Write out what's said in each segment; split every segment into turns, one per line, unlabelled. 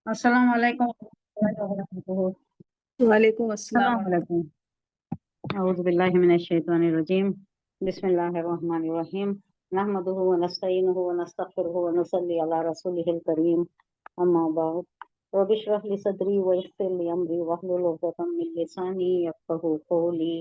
अस्सलाम वालेकुम warahmatullahi wabarakatuh.
वालेकुम अस्सलाम
अस्सलाम वालेकुम। अऊज़ु बिल्लाहि मिनश शैतानिर रजीम। बिस्मिल्लाहिर रहमानिर रहीम। नहमदुहु व नस्तईनुहु व नस्तगफिरुहु व नुसल्ली अला रसूलिहिल करीम। अम्मा बाद। रब्बि इश्रह ली सदरी व यस्सिर ली अमरी वहलुल उक़दतम मिन लिसानी यफ़क़हू क़ौली।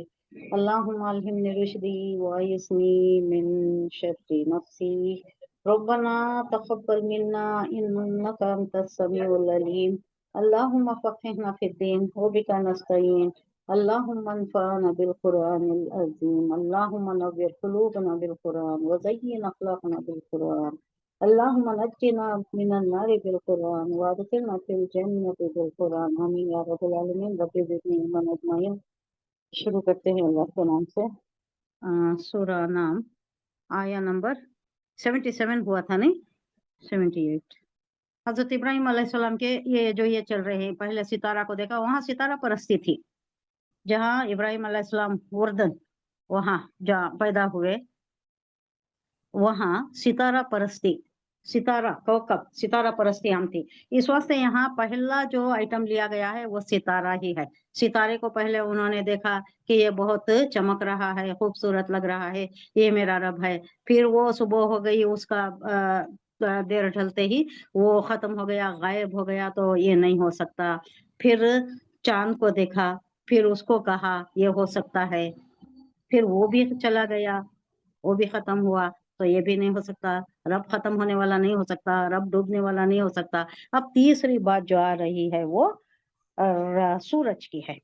अल्लाहुम्मा अल्हिमनी रुश्दी व अय्यिज़नी मिन शर्रि नफ्सी। रब्बना तक़ब्बल मिन्ना इन्नका अंतस समीउल अलीम। अल्लाहुम्मा फ़क़्हिना फ़िद्दीन व बिका नस्तईन। अल्लाहुम्मा अन्फ़अना बिल क़ुरआनिल अज़ीम। अल्लाहुम्मा नव्विर क़ुलूबना बिल क़ुरआन व ज़य्यिन अख़लाक़ना बिल क़ुरआन। अल्लाहुम्मा नज्जिना मिनन नारि बिल क़ुरआन व अदखिलना फिल जन्नति बिल क़ुरआन। आमीन या रब्बल आलमीन। रब्बि ज़िदनी इल्मन अजमईन। शुरू करते हैं अल्लाह के नाम से। सूरा नाम आया नंबर 77 हुआ था, नहीं 78। हजरत इब्राहिम अलैहिस्सलाम के ये चल रहे हैं। पहले सितारा को देखा, वहां सितारा परस्ती थी। जहाँ इब्राहिम अलैहिस्सलाम उर्दन वहां जहाँ पैदा हुए, वहां सितारा परस्ती, सितारा कौकब सितारा परस्ती हम थी। इस वास्ते यहाँ पहला जो आइटम लिया गया है वो सितारा ही है। सितारे को पहले उन्होंने देखा कि ये बहुत चमक रहा है, खूबसूरत लग रहा है, ये मेरा रब है। फिर वो सुबह हो गई, उसका देर ढलते ही वो खत्म हो गया, गायब हो गया, तो ये नहीं हो सकता। फिर चांद को देखा, फिर उसको कहा ये हो सकता है। फिर वो भी चला गया, वो भी खत्म हुआ, तो ये भी नहीं हो सकता। रब खत्म होने वाला नहीं हो सकता, रब डूबने वाला नहीं हो सकता। अब तीसरी बात जो आ रही है वो सूरज की है।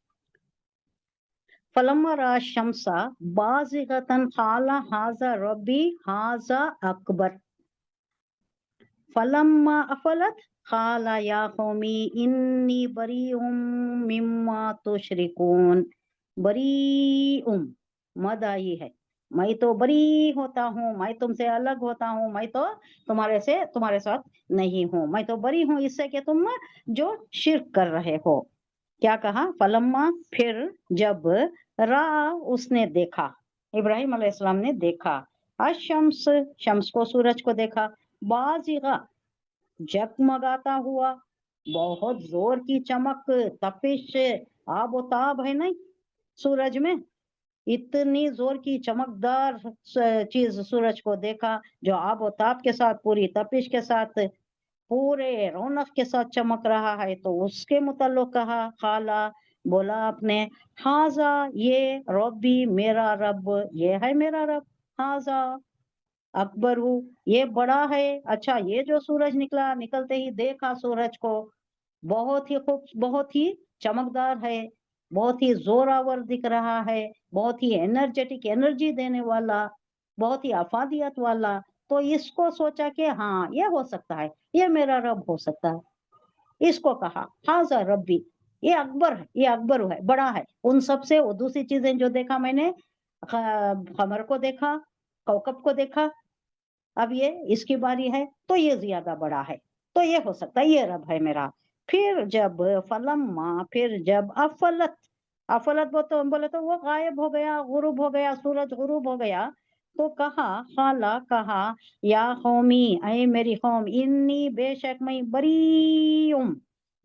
फलम्मा रा शम्सा बाज़िगतन क़ाला हाज़ा रब्बी हाज़ा अकबर। फलम्मा अफलत क़ाला या क़ौमी इन्नी बरीउम मिम्मा तुशरिकून। बरीउम मद आई है, मैं तो बरी होता हूँ, मैं तुमसे अलग होता हूँ, मैं तो तुम्हारे साथ नहीं हूँ, मैं तो बरी हूँ इससे कि तुम जो शिर्क कर रहे हो। क्या कहा? फलम्मा, फिर जब, रा उसने देखा, इब्राहिम अलैहिस्सलाम ने देखा, अशम्स शम्स को, सूरज को देखा, बाज़िगा जगमगाता हुआ, बहुत जोर की चमक, तपिश, आबोताब है नहीं सूरज में, इतनी जोर की चमकदार चीज सूरज को देखा जो आबोताब के साथ, पूरी तपिश के साथ, पूरे रौनक के साथ चमक रहा है। तो उसके मुताल्लिक कहा, खाला बोला आपने, हाजा ये, रब्बी मेरा रब, ये है मेरा रब, हाजा अकबर हूँ, ये बड़ा है। अच्छा, ये जो सूरज निकला, निकलते ही देखा सूरज को, बहुत ही खूब, बहुत ही चमकदार है, बहुत ही जोरावर दिख रहा है, बहुत ही एनर्जेटिक, एनर्जी देने वाला, बहुत ही अफादियत वाला। तो इसको सोचा कि हाँ ये हो सकता है, ये मेरा रब हो सकता है। इसको कहा हाजा रब्बी, ये अकबर है, ये अकबर है, बड़ा है उन सब से। वो दूसरी चीजें जो देखा मैंने, कमर को देखा, कौकब को देखा, अब ये इसकी बारी है, तो ये ज्यादा बड़ा है, तो ये हो सकता है, ये रब है मेरा। फिर जब फलम्मा, फिर जब अफलत, अफलत बोले तो वो गायब हो गया, गुरूब हो गया, सूरज गुरूब हो गया, तो कहा, खाला कहा, या कौमी, ऐ मेरी कौम, इन्नी बेशक मैं बरी हूँ,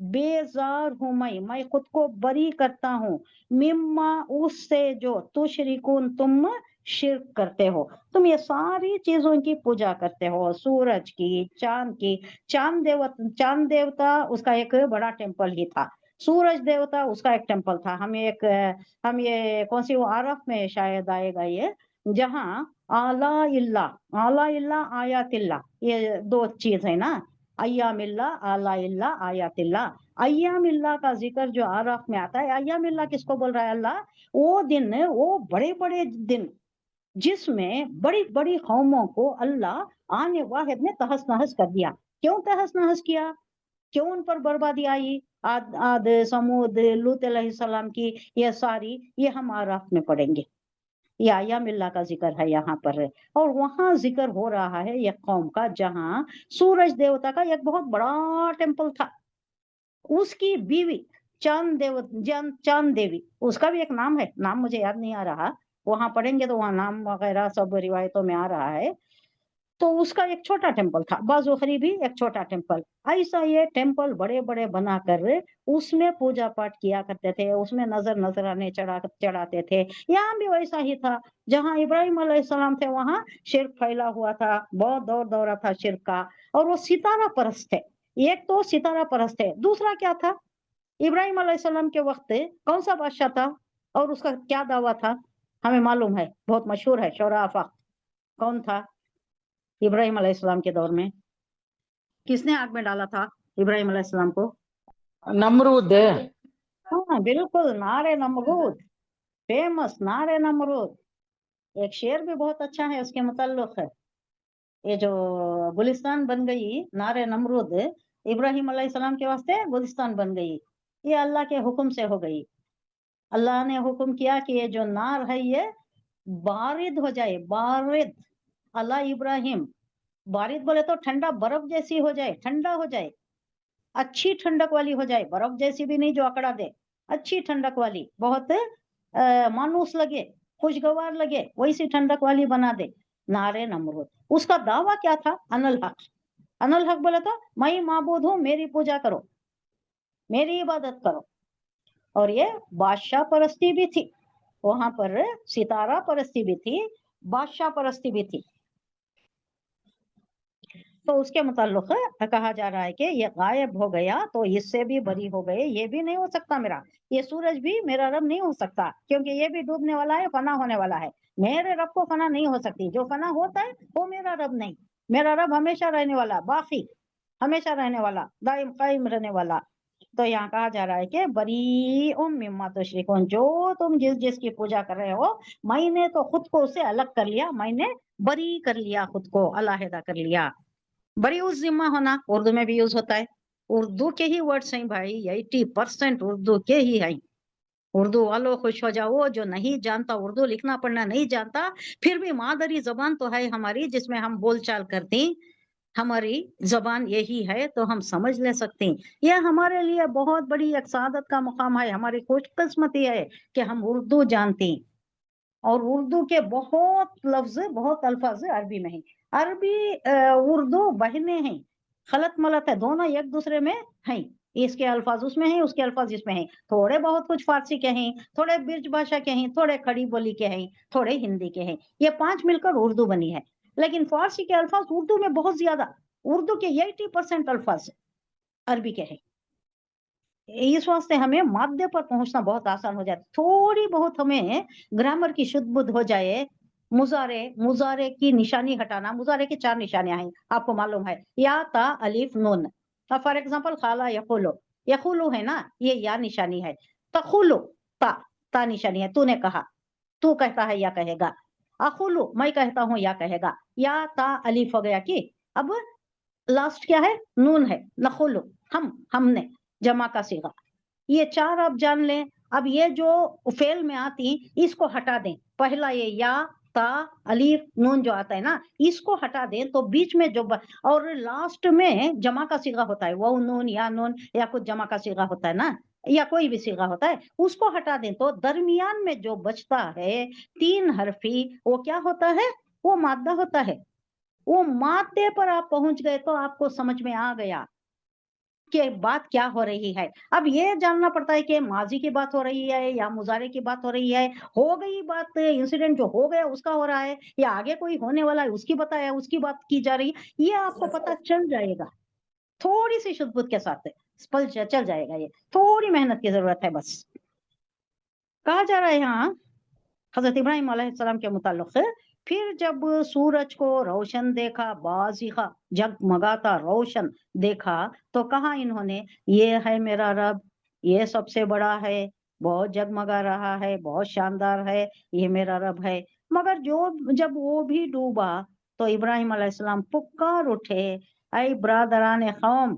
बेजार हूँ, मैं खुद को बरी करता हूँ, मिम्मा उससे जो तुशरिकून तुम शिर्क करते हो। तुम ये सारी चीजों की पूजा करते हो, सूरज की, चांद की। चांद देवता उसका एक बड़ा टेम्पल ही था, सूरज देवता उसका एक टेम्पल था। हम ये कौन सी वो आरफ में शायद आएगा ये, जहाँ आला इल्ला आयातिल्ला, ये दो चीज है ना, अय्यामिल्ला, आला इल्ला, आयातिल्ला। अय्यामिल्ला का जिक्र जो आरफ में आता है, अय्यामिल्ला किसको बोल रहा है अल्लाह? वो दिन, वो बड़े बड़े दिन जिसमें बड़ी बड़ी कौमों को अल्लाह आने वाहिद ने तहस नहस कर दिया। क्यों तहस नहस किया? क्यों उन पर बर्बादी आई? आद समूद, लूत अलैहिस्सलाम की ये सारी, ये हम आराफ में पढ़ेंगे। ये अय्यामिल्लाह का जिक्र है यहाँ पर, और वहां जिक्र हो रहा है एक कौम का जहाँ सूरज देवता का एक बहुत बड़ा टेम्पल था। उसकी बीवी चांद देवी, उसका भी एक नाम है, नाम मुझे याद नहीं आ रहा, वहां पढ़ेंगे तो वहां नाम वगैरह सब रिवायतों में आ रहा है। तो उसका एक छोटा टेम्पल था, बाजोखरी भी एक छोटा टेम्पल। ऐसा ये टेम्पल बड़े बड़े बनाकर उसमें पूजा पाठ किया करते थे, उसमें नजराने चढ़ाते थे। यहाँ भी वैसा ही था, जहाँ इब्राहिम अलैहिस्सलाम थे वहां शिर्क फैला हुआ था, बहुत दौर दौरा था शिर्क का। और वो सितारा परस्त थे, एक तो सितारा परस्त है, दूसरा क्या था, इब्राहिम अलैहिस्सलाम के वक्त कौन सा बादशाह था और उसका क्या दावा था, हमें मालूम है, बहुत मशहूर है, शोराफा। कौन था इब्राहिम अलैहिस्सलाम के दौर में, किसने आग में डाला था इब्राहिम अलैहिस्सलाम को?
नमरूद।
हाँ बिल्कुल, नारे नमरूद, फेमस नारे नमरूद। एक शेर भी बहुत अच्छा है उसके मुताल्लिक है, ये जो गुलिस्तान बन गई नारे नमरूद, इब्राहिम अलैहिस्सलाम के वास्ते गुलिस्तान बन गई, ये अल्लाह के हुक्म से हो गई। अल्लाह ने हुक्म किया कि ये जो नार है ये बारिद हो जाए, बारिद अला इब्राहिम। बारिद बोले तो ठंडा बर्फ जैसी हो जाए, ठंडा हो जाए, अच्छी ठंडक वाली हो जाए, बर्फ जैसी भी नहीं जो अकड़ा दे, अच्छी ठंडक वाली, बहुत मानूस लगे, खुशगवार लगे, वैसी ठंडक वाली बना दे। नारे नमरूद, उसका दावा क्या था, अनल हक। अनल हक बोले तो मैं माबूद हूँ, मेरी पूजा करो, मेरी इबादत करो। और ये बादशाह परस्ती भी थी, वहां पर सितारा परस्ती भी थी, बादशाह परस्ती भी थी। तो उसके मुताल्लिक कहा जा रहा है कि ये गायब हो गया तो इससे भी बरी हो गए, ये भी नहीं हो सकता मेरा, ये सूरज भी मेरा रब नहीं हो सकता, क्योंकि ये भी डूबने वाला है, फना होने वाला है। मेरे रब को फना नहीं हो सकती, जो फना होता है वो मेरा रब नहीं। मेरा रब हमेशा रहने वाला, बाकी हमेशा रहने वाला, दाइम कायम रहने वाला। तो यहाँ कहा जा रहा है कि बरी मिम्मा तुश्रिकून, जो तुम जिस जिसकी पूजा कर रहे हो, मैंने तो खुद को उससे अलग कर लिया, मैंने बरी कर लिया, खुद को अलहदा कर लिया। बड़ी उस जिम्मा होना उर्दू में भी यूज होता है, उर्दू के ही वर्ड्स हैं भाई, 80% उर्दू के ही हैं। उर्दू वालों खुश हो जाओ, जो नहीं जानता, उर्दू लिखना पढ़ना नहीं जानता, फिर भी मादरी जबान तो है हमारी, जिसमें हम बोलचाल करते हैं, हमारी जबान यही है, तो हम समझ ले सकते हैं। यह हमारे लिए बहुत बड़ी एक सादत का मुकाम है, हमारी खुशकिस्मती है कि हम उर्दू जानते हैं। और उर्दू के बहुत लफ्ज, बहुत अल्फाज अरबी में है। अरबी उर्दू बहने हैं, खलत मलत है, दोनों एक दूसरे में हैं। इसके अल्फाज उसमें हैं, उसके अल्फाज इसमें हैं, थोड़े बहुत कुछ फारसी के हैं, थोड़े ब्रिज भाषा के हैं, थोड़े खड़ी बोली के हैं, थोड़े हिंदी के हैं, ये 5 मिलकर उर्दू बनी है। लेकिन फारसी के अल्फाज उर्दू में बहुत ज्यादा, उर्दू के 80% अल्फाज अरबी के हैं। इस वास्ते हमें माध्य पर पहुंचना बहुत आसान हो जाए, थोड़ी बहुत हमें ग्रामर की शुद्ध बुद्ध हो जाए। मुजारे, मुजारे की निशानी हटाना, मुजारे की 4 निशानियां हैं, आपको मालूम है, या ता अलिफ नून। फॉर एग्जांपल खाला यखुलो, यखुलो है ना, ये या निशानी है। तखुलो, ता, ता निशानी है, तूने कहा, तू कहता है या कहेगा। अखुलो, मैं कहता हूं या कहेगा, या ता अलिफ हो गया कि अब लास्ट क्या है, नून है, नखुलो, हमने, जमा का सीगा। ये 4 आप जान लें। अब ये जो फेल में आती, इसको हटा दें, पहला ये या ता अलीफ नून जो आता है ना, इसको हटा दें, तो बीच में जो और लास्ट में जमा का सीगा होता है, वो नून या कुछ जमा का सीगा होता है ना, या कोई भी सीगा होता है, उसको हटा दें, तो दरमियान में जो बचता है 3 हरफी, वो क्या होता है, वो मादा होता है। वो मादे पर आप पहुंच गए तो आपको समझ में आ गया कि बात क्या हो रही है। अब ये जानना पड़ता है कि माजी की बात हो रही है या मुजारे की बात हो रही है, हो गई बात, इंसिडेंट जो हो गया उसका हो रहा है, या आगे कोई होने वाला है उसकी बताया, उसकी बात की जा रही है, ये आपको पता चल जाएगा थोड़ी सी शुद्ध बुद्ध के साथ, स्पल चल जाएगा। ये थोड़ी मेहनत की जरूरत है बस। कहा जा रहा है यहाँ हजरत इब्राहिम अलैहिस्सलाम के मुताल्लिक, फिर जब सूरज को रोशन देखा, बाज़िगा जगमगाता रोशन देखा, तो कहा इन्होंने, ये है मेरा रब, ये सबसे बड़ा है, बहुत जगमगा रहा है, बहुत शानदार है, ये मेरा रब है। मगर जो जब वो भी डूबा, तो इब्राहिम अलैहिस्सलाम पुकार उठे, ऐ ब्रादरान कौम,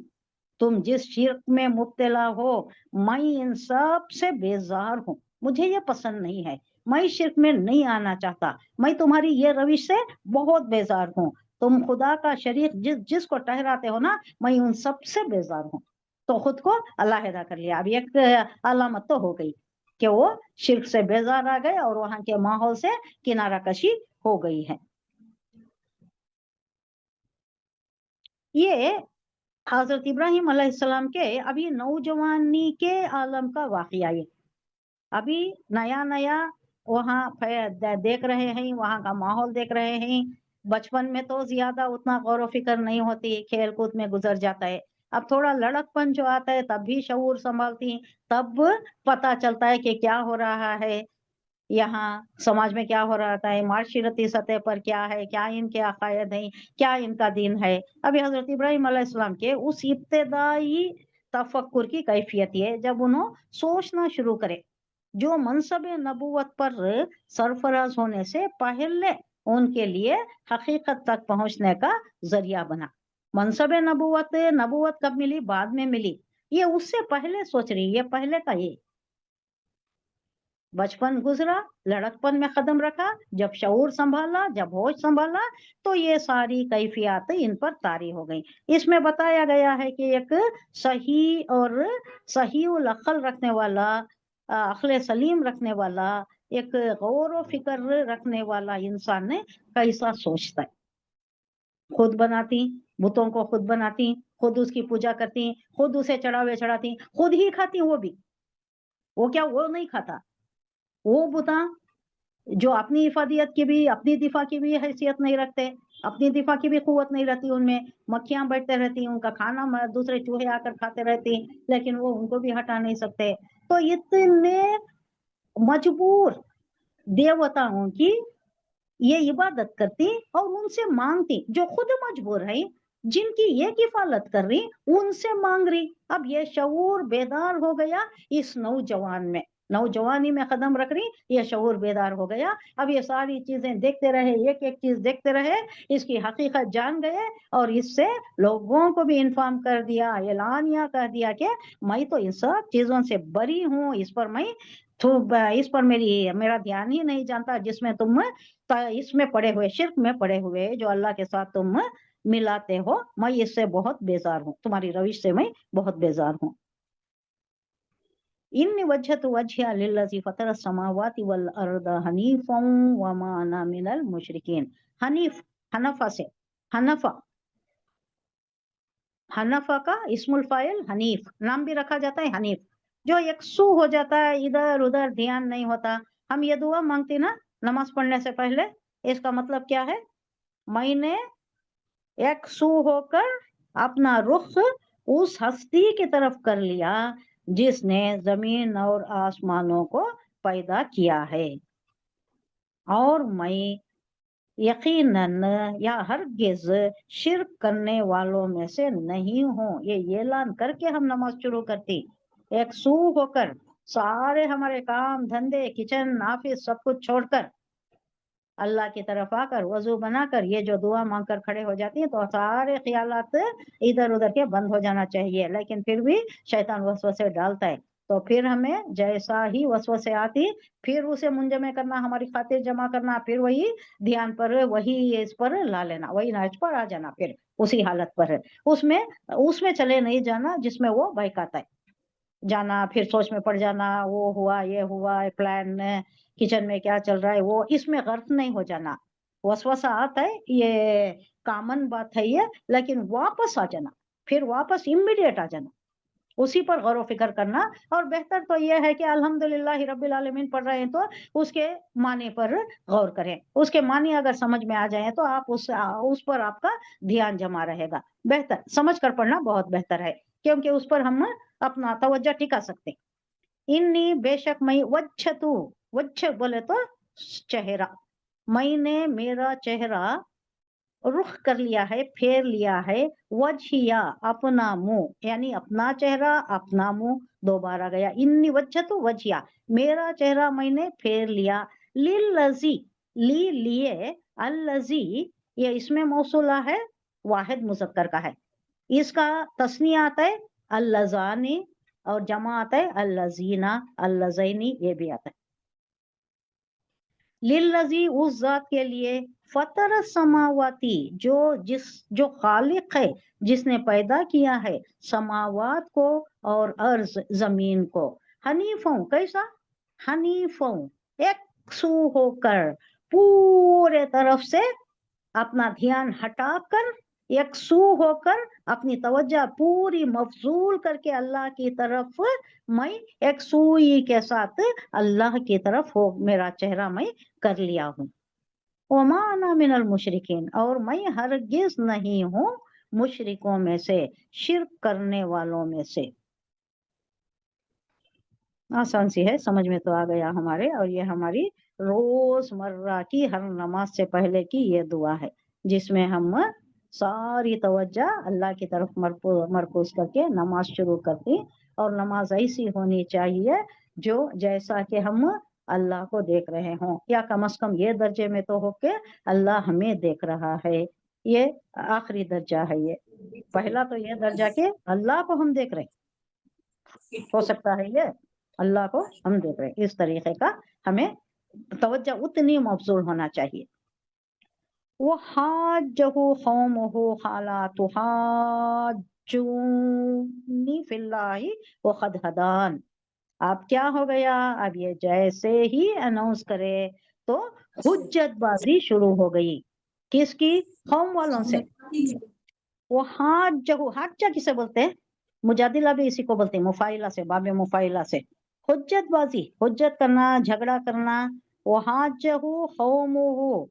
तुम जिस शिर्क में मुब्तला हो, मैं इन सब से बेजार हूँ, मुझे ये पसंद नहीं है, मैं शिर्क में नहीं आना चाहता, मैं तुम्हारी ये रविश से बहुत बेजार हूँ। तुम खुदा का शरीक जिसको ठहराते हो ना, मैं उन सब से बेजार हूँ। तो खुद को अलहदा कर लिया। अब एक अलामत तो हो गई कि वो शिर्क से बेजार आ गए और वहां के माहौल से किनारा कशी हो गई है। ये हजरत इब्राहिम अलैहिस्सलाम के अभी नौजवानी के आलम का वाकया ये, अभी नया नया वहाँ देख रहे हैं, वहाँ का माहौल देख रहे हैं। बचपन में तो ज्यादा उतना गौर फिक्र नहीं होती, खेल कूद में गुजर जाता है। अब थोड़ा लड़कपन जो आता है तब भी शऊर संभालती, तब पता चलता है कि क्या हो रहा है, यहाँ समाज में क्या हो रहा है, माशरती सतह पर क्या है, क्या इनके अकायद हैं, क्या इनका दीन है। अभी हजरत इब्राहिम अलैहिस्सलाम के उस इब्तदाई तफक्कुर की कैफियत है जब उन्होंने सोचना शुरू करे, जो मनसब नबूवत पर सरफराज होने से पहले उनके लिए हकीकत तक पहुंचने का जरिया बना। मनसब नबूवत नबूवत कब मिली? बाद में मिली। ये उससे पहले सोच रही, ये पहले का ये बचपन गुजरा, लड़कपन में कदम रखा, जब शऊर संभाला, जब होश संभाला, तो ये सारी कैफियत इन पर तारी हो गई। इसमें बताया गया है कि एक सही और सही उल अक्ल रखने वाला, अक्ल सलीम रखने वाला, एक गौर व फिक्र रखने वाला इंसान ने कैसा सोचता है। खुद बनाती, बुतों को खुद बनाती, खुद उसकी पूजा करती, खुद उसे चढ़ावे चढ़ाती, खुद ही खाती। वो भी, वो क्या, वो नहीं खाता, वो बुता जो अपनी इफादियत की भी, अपनी दिफा की भी हैसियत नहीं रखते, अपनी दिफा की भी कुव्वत नहीं रहती उनमें, मक्खियां बैठते रहती, उनका खाना दूसरे चूहे आकर खाते रहती, लेकिन वो उनको भी हटा नहीं सकते। तो इतने मजबूर देवताओं की ये इबादत करती और उनसे मांगती, जो खुद मजबूर है, जिनकी ये किफालत कर रही, उनसे मांग रही। अब ये शऊर बेदार हो गया इस नौजवान में, नौजवानी में कदम रख रही, ये शऊर बेदार हो गया। अब ये सारी चीजें देखते रहे, एक एक चीज देखते रहे, इसकी हकीकत जान गए और इससे लोगों को भी इन्फॉर्म कर दिया, ऐलानिया कर दिया कि मैं तो इन सब चीजों से बरी हूँ, इस पर मैं इस पर मेरा ध्यान ही नहीं जानता, जिसमें तुम इसमें पड़े हुए, शिर्क में पड़े हुए, जो अल्लाह के साथ तुम मिलाते हो, मैं इससे बहुत बेजार हूँ, तुम्हारी रविश से मैं बहुत बेजार हूँ। इन्नी वजहतु वजहिया लिल्लज़ी फतरस समावाति वल अर्द हनीफन व मा अना मिनल मुशरिकीन। हनीफ, हनफा से, हनफा, हनफा का इस्मुल फाइल हनीफ, नाम भी रखा जाता है हनीफ, जो यकसू हो जाता है, इधर उधर ध्यान नहीं होता। हम ये दुआ मांगते ना नमाज पढ़ने से पहले, इसका मतलब क्या है? मैंने यकसू होकर अपना रुख उस हस्ती की तरफ कर लिया जिसने जमीन और आसमानों को पैदा किया है, और मैं यकीनन या हरगिज शिर्क करने वालों में से नहीं हूँ। ये ऐलान करके हम नमाज शुरू करती, एक सू होकर, सारे हमारे काम धंधे, किचन, ऑफिस, सब कुछ छोड़कर अल्लाह की तरफ आकर वजू बनाकर ये जो दुआ मांगकर खड़े हो जाती है, तो सारे ख्यालात इधर उधर के बंद हो जाना चाहिए। लेकिन फिर भी शैतान वसवसे डालता है, तो फिर हमें जैसा ही वसवसे आती, फिर उसे मुंजमे करना, हमारी खातिर जमा करना, फिर वही ध्यान पर, वही इस पर ला लेना, वही नाच पर आ जाना, फिर उसी हालत पर है, उसमें उसमें चले नहीं जाना जिसमें वो बहकाता है जाना, फिर सोच में पड़ जाना, वो हुआ, ये हुआ, प्लान किचन में क्या चल रहा है, वो इसमें गर्क नहीं हो जाना। वसवसा आता है, ये कॉमन बात है ये, लेकिन वापस आ जाना, फिर वापस इमीडिएट आ जाना, उसी पर गौर फिक्र करना। और बेहतर तो ये है कि अल्हम्दुलिल्लाह रब्बिल आलमीन पढ़ रहे हैं तो उसके माने पर गौर करें, उसके माने अगर समझ में आ जाए तो आप उस पर आपका ध्यान जमा रहेगा। बेहतर समझ कर पढ़ना बहुत बेहतर है, क्योंकि उस पर हम अपना तवज्जो टिका सकते हैं। इन्नी बेशक मैं वज्जतु, वज्ज बोले तो चेहरा, मैंने मेरा चेहरा रुख कर लिया है, फेर लिया है, वजहिया अपना मुंह, यानी अपना चेहरा अपना मुंह, दो बार आ गया। इन्नी वज्जतु वजहिया, मेरा चेहरा मैंने फेर लिया, लिल्लजी, ली लिए, अल्लजी, ये इसमें मौसूला है, वाहिद मुज़क्कर का है, इसका तस्निया आता है अल्लजानी और जमा आता है अल्लजीना, अल्लजैनी, ये भी आता है। लिल्लजी, उस जात के लिए, फतर समावाती, जो खालिक है, जिसने पैदा किया है समावात को और अर्ज जमीन को। हनीफों, कैसा? हनीफों, एक सू होकर, पूरे तरफ से अपना ध्यान हटाकर यकसू होकर अपनी तवज्जो पूरी मफजूल करके अल्लाह की तरफ मैं यकसूई के साथ अल्लाह की तरफ हो मेरा चेहरा मैं कर लिया हूँ। वमा अना मिनल मुशरिकीन, और मैं हरगिज नहीं हूँ मुशरिकों में से, शिर्क करने वालों में से। आसान सी है, समझ में तो आ गया हमारे। और ये हमारी रोजमर्रा की हर नमाज से पहले की ये दुआ है, जिसमें हम सारी तवज्जो अल्लाह की तरफ मरकूज करके नमाज शुरू करती। और नमाज ऐसी होनी चाहिए जो जैसा कि हम अल्लाह को देख रहे हों, या कम से कम ये दर्जे में तो हो के अल्लाह हमें देख रहा है। ये आखिरी दर्जा है। ये पहला तो ये दर्जा के अल्लाह को हम देख रहे, हो सकता है ये अल्लाह को हम देख रहे, इस तरीके का हमें तवज्जो उतनी मबजूल होना चाहिए। वो हाजहु कौमुहु अला तुहाज्जूनी फिल्लाहि व क़द हदान। अब क्या हो गया, अब ये जैसे ही अनाउंस करे तो हुज्जतबाजी शुरू हो गई। किसकी? कौम वालों से। वो हाज्जा किसे बोलते हैं? मुजादिला भी इसी को बोलते हैं, मुफाइला से, बाबे मुफाइला से। हुज्जतबाजी, हुज्जत करना, झगड़ा करना। वो हाज्जहु कौमुहु,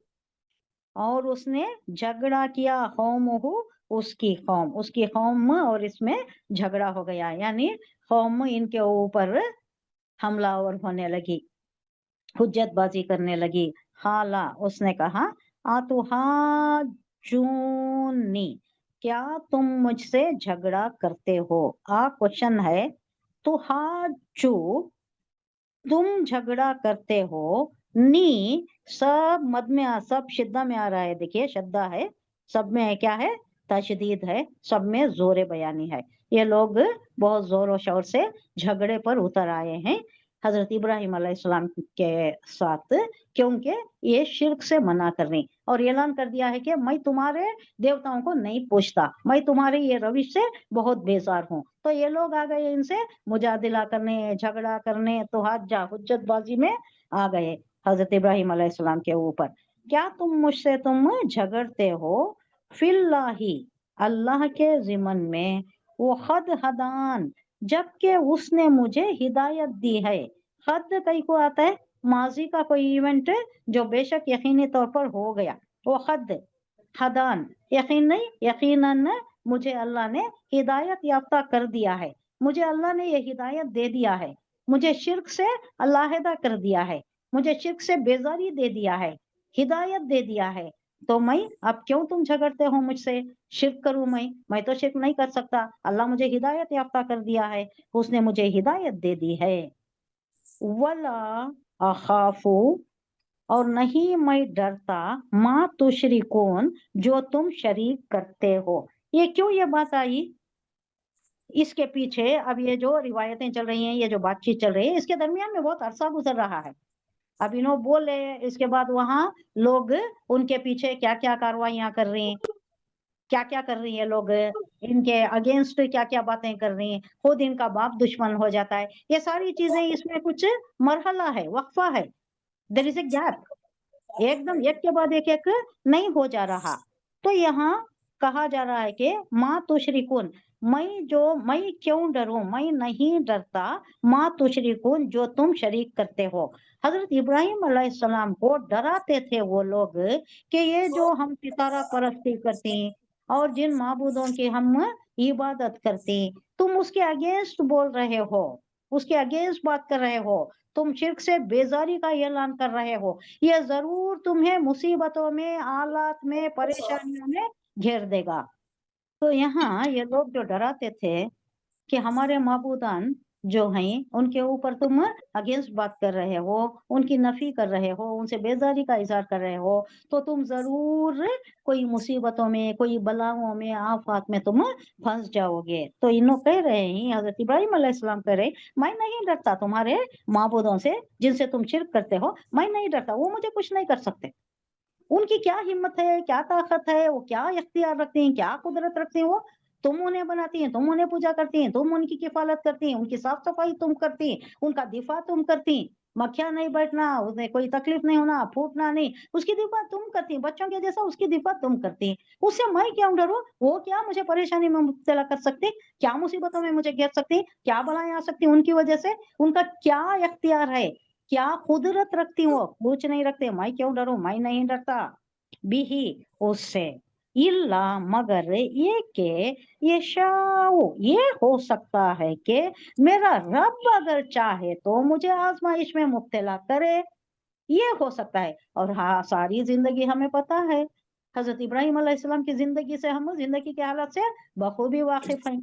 और उसने झगड़ा किया, कौमुहु उसकी कौम, और इसमें झगड़ा हो गया, यानी कौम इनके ऊपर हमलावर होने लगी, हुज्जतबाजी करने लगी। हाला, उसने कहा, आतुहाजूनी, क्या तुम मुझसे झगड़ा करते हो। आ क्वेश्चन है, तुहाजू, तुम झगड़ा करते हो। नी, सब मद में सब शिद्दा में आ रहा है, देखिए शद्दा है, सब में क्या है? तशदीद है, सब में जोरे बयानी है। ये लोग बहुत जोर और शोर से झगड़े पर उतर आए हैं हजरत इब्राहिम अलैहिस्सलाम के साथ, क्योंकि ये शिर्क से मना कर रही और ऐलान कर दिया है कि मैं तुम्हारे देवताओं को नहीं पूछता, मैं तुम्हारे ये रविश से बहुत बेजार हूँ। तो ये लोग आ गए इनसे मुजादिला करने, झगड़ा करने, तो हुज्जतबाजी में आ गए हजरत इब्राहिम अलैहिस्सलाम के ऊपर। क्या तुम झगड़ते हो, फिल्लाही, अल्लाह के जिमन में, वो खद हदान, जबकि उसने मुझे हिदायत दी है। खद कई को आता है माजी का कोई इवेंट जो बेशक यकीनी तौर पर हो गया, वो खद हदान, यकीन नहीं, यकीनन मुझे अल्लाह ने हिदायत याफ्ता कर दिया है, मुझे अल्लाह ने ये हिदायत दे दिया है, मुझे शिर्क से अल्लाहदा कर दिया है, मुझे शिर्क से बेजारी दे दिया है, हिदायत दे दिया है। तो मैं, अब क्यों तुम झगड़ते हो मुझसे? शिर्क करूं मैं तो शिर्क नहीं कर सकता, अल्लाह मुझे हिदायत याफ्ता कर दिया है, उसने मुझे हिदायत दे दी है। वला अखाफू, और नहीं मैं डरता, माँ तुशरिकून, जो तुम शरीक करते हो। ये क्यों ये बात आई? इसके पीछे अब ये जो रिवायतें चल रही हैं, ये जो बातचीत चल रही है, इसके दरमियान में बहुत अरसा गुजर रहा है। अब इन्हों बोले, इसके बाद वहां लोग उनके पीछे क्या क्या कार्रवाइयां कर रही हैं, क्या क्या कर रही है लोग, इनके अगेंस्ट क्या क्या बातें कर रही हैं, खुद इनका बाप दुश्मन हो जाता है। ये सारी चीजें, इसमें कुछ मरहला है, वक्फा है, देयर इज ए गैप, एकदम एक के बाद एक नहीं हो जा रहा। तो यहाँ कहा जा रहा है कि माँ तुशरिकुन, मैं क्यों डरूं, मैं नहीं डरता, माँ तुशरिकुन, जो तुम शरीक करते हो। हजरत इब्राहिम अलैहिस्सलाम को डराते थे वो लोग कि ये जो हम सितारा परस्ती करते हैं और जिन माबूदों की हम इबादत करते हैं, तुम उसके अगेंस्ट बोल रहे हो, उसके अगेंस्ट बात कर रहे हो, तुम शिर्क से बेजारी का ऐलान कर रहे हो, ये जरूर तुम्हें मुसीबतों में, आलात में, परेशानियों में घेर देगा। तो यहाँ ये लोग जो डराते थे कि हमारे माबूदान जो हैं उनके ऊपर तुम अगेंस्ट बात कर रहे हो, उनकी नफी कर रहे हो, उनसे बेजारी का इजहार कर रहे हो, तो तुम जरूर कोई मुसीबतों में, कोई बलाओं में, आफात में तुम फंस जाओगे। तो इन्हों कह रहे हैं, हजरत इब्राहिम अलैहिस्सलाम कह रहे, मैं नहीं डरता तुम्हारे माबूदों से जिनसे तुम शिर्क करते हो, मैं नहीं डरता, वो मुझे कुछ नहीं कर सकते। उनकी क्या हिम्मत है, क्या ताकत है, वो क्या इख्तियार रखते हैं, क्या कुदरत रखते हैं, वो तुम उन्हें बनाती हैं, तुम उन्हें पूजा करती हैं, तुम उनकी किफालत करती हैं, उनकी साफ सफाई तुम करती हैं, उनका दिफा तुम करती हैं। मक्खियां नहीं बैठना, उसमें कोई तकलीफ नहीं होना, फूटना नहीं, उसकी देखभाल तुम करती, बच्चों के जैसा उसकी देखभाल तुम करती, उससे मैं क्यों डरूं? वो क्या मुझे परेशानी में मुब्तला कर सकती, क्या मुसीबतों में मुझे घेर सकती, क्या बलाएं आ सकती उनकी वजह से, उनका क्या इख्तियार है, क्या कुदरत रखती वो, कुछ नहीं रखते, मैं क्यों डरूं, मैं नहीं डरता बिही उससे, इल्ला मगर ये के, ये शाओ, ये हो सकता है कि मेरा रब अगर चाहे तो मुझे आजमाइश में मुब्तला करे, ये हो सकता है। और हाँ, सारी जिंदगी हमें पता है, हजरत इब्राहिम अलैहिस्सलाम की जिंदगी से हम जिंदगी के हालत से बखूबी वाकिफ हैं।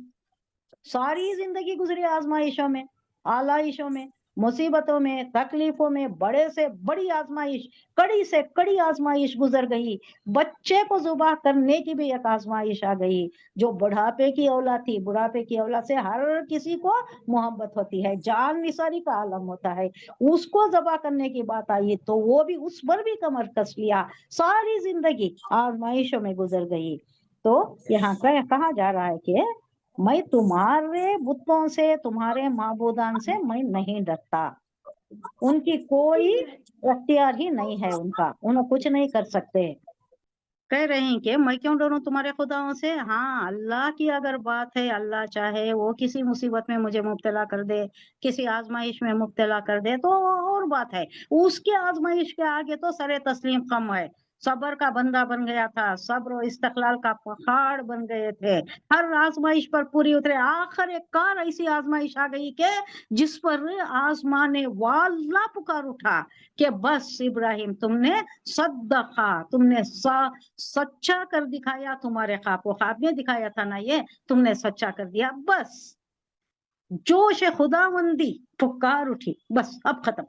सारी जिंदगी गुजरी आजमाइशों में, आलाइशों में, मुसीबतों में, तकलीफों में, बड़े से बड़ी आजमाइश, कड़ी से कड़ी आजमाइश गुजर गई। बच्चे को जुबा करने की भी एक आजमाइश आ गई। जो बुढ़ापे की औलाद थी, बुढ़ापे की औलाद से हर किसी को मोहब्बत होती है, जान निसारी का आलम होता है, उसको जबा करने की बात आई तो वो भी, उस पर भी कमर कस लिया। सारी जिंदगी आजमाइशों में गुजर गई। तो यहाँ कहा जा रहा है कि मैं तुम्हारे बुतों से, तुम्हारे माबूदान से मैं नहीं डरता, उनकी कोई अख्तियार ही नहीं है, उनका, उन्हें कुछ नहीं कर सकते। कह रहे हैं कि मैं क्यों डरूं तुम्हारे खुदाओं से? हाँ, अल्लाह की अगर बात है, अल्लाह चाहे वो किसी मुसीबत में मुझे मुब्तला कर दे, किसी आजमाइश में मुब्तला कर दे तो और बात है। उसके आजमाइश के आगे तो सरे तस्लीम कम है। सब्र का बंदा बन गया था, सब्र और इस्तकलाल का पहाड़ बन गए थे, हर आजमाइश पर पूरी उतरे। आखिर एक कार ऐसी आजमाइश आ गई कि जिस पर आसमाने वाला पुकार उठा कि बस इब्राहिम, तुमने सद्दका, तुमने सच्चा कर दिखाया, तुम्हारे ख्वाब में दिखाया था ना, ये तुमने सच्चा कर दिया। बस जोश खुदावंदी, पुकार उठी, बस अब खत्म।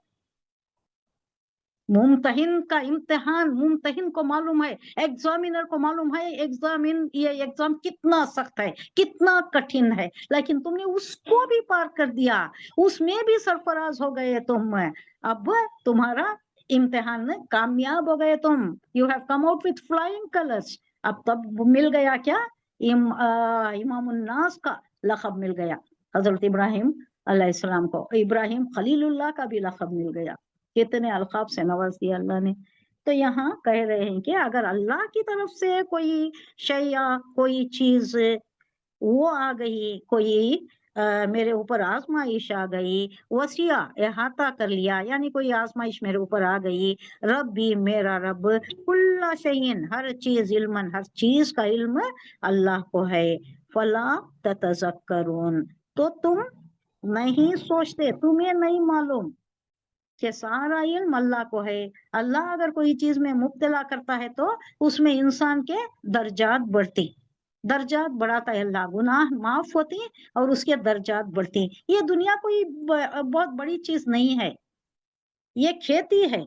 मुमतहिन का इम्तिहान, मुमतहिन को मालूम है, एग्जामिनर को मालूम है, ये एग्जाम कितना सख्त है, कितना कठिन है, लेकिन तुमने उसको भी पार कर दिया, उसमें भी सरफराज हो गए तुम। अब तुम्हारा इम्तिहान में कामयाब हो गए तुम, you have come out with flying colours. अब तब मिल गया क्या? इमाम उन्नास का लक़ब मिल गया हजरत इब्राहिम अलैहिस्सलाम को, इब्राहिम खलीलुल्लाह का भी लक़ब मिल गया। कितने अलकाब से नवाज दिया अल्लाह ने। तो यहाँ कह रहे हैं कि अगर अल्लाह की तरफ से कोई शय या कोई चीज वो आ गई, कोई मेरे ऊपर आजमाइश आ गई, वसिया अहाता कर लिया, यानी कोई आजमाइश मेरे ऊपर आ गई, रब भी मेरा रब, कुल्ला शयइन, हर चीज, इल्मन, हर चीज का इल्म अल्लाह को है, फला ततज़क्करून, तो तुम नहीं सोचते, तुम्हें नहीं मालूम कि सारा इल्म अल्लाह को है। अल्लाह अगर कोई चीज में मुब्तला करता है तो उसमें इंसान के दर्जात बढ़ती, दर्जात बढ़ाता है अल्लाह, गुनाह माफ होती और उसके दर्जात बढ़ती। ये दुनिया कोई बहुत बड़ी चीज नहीं है, ये खेती है।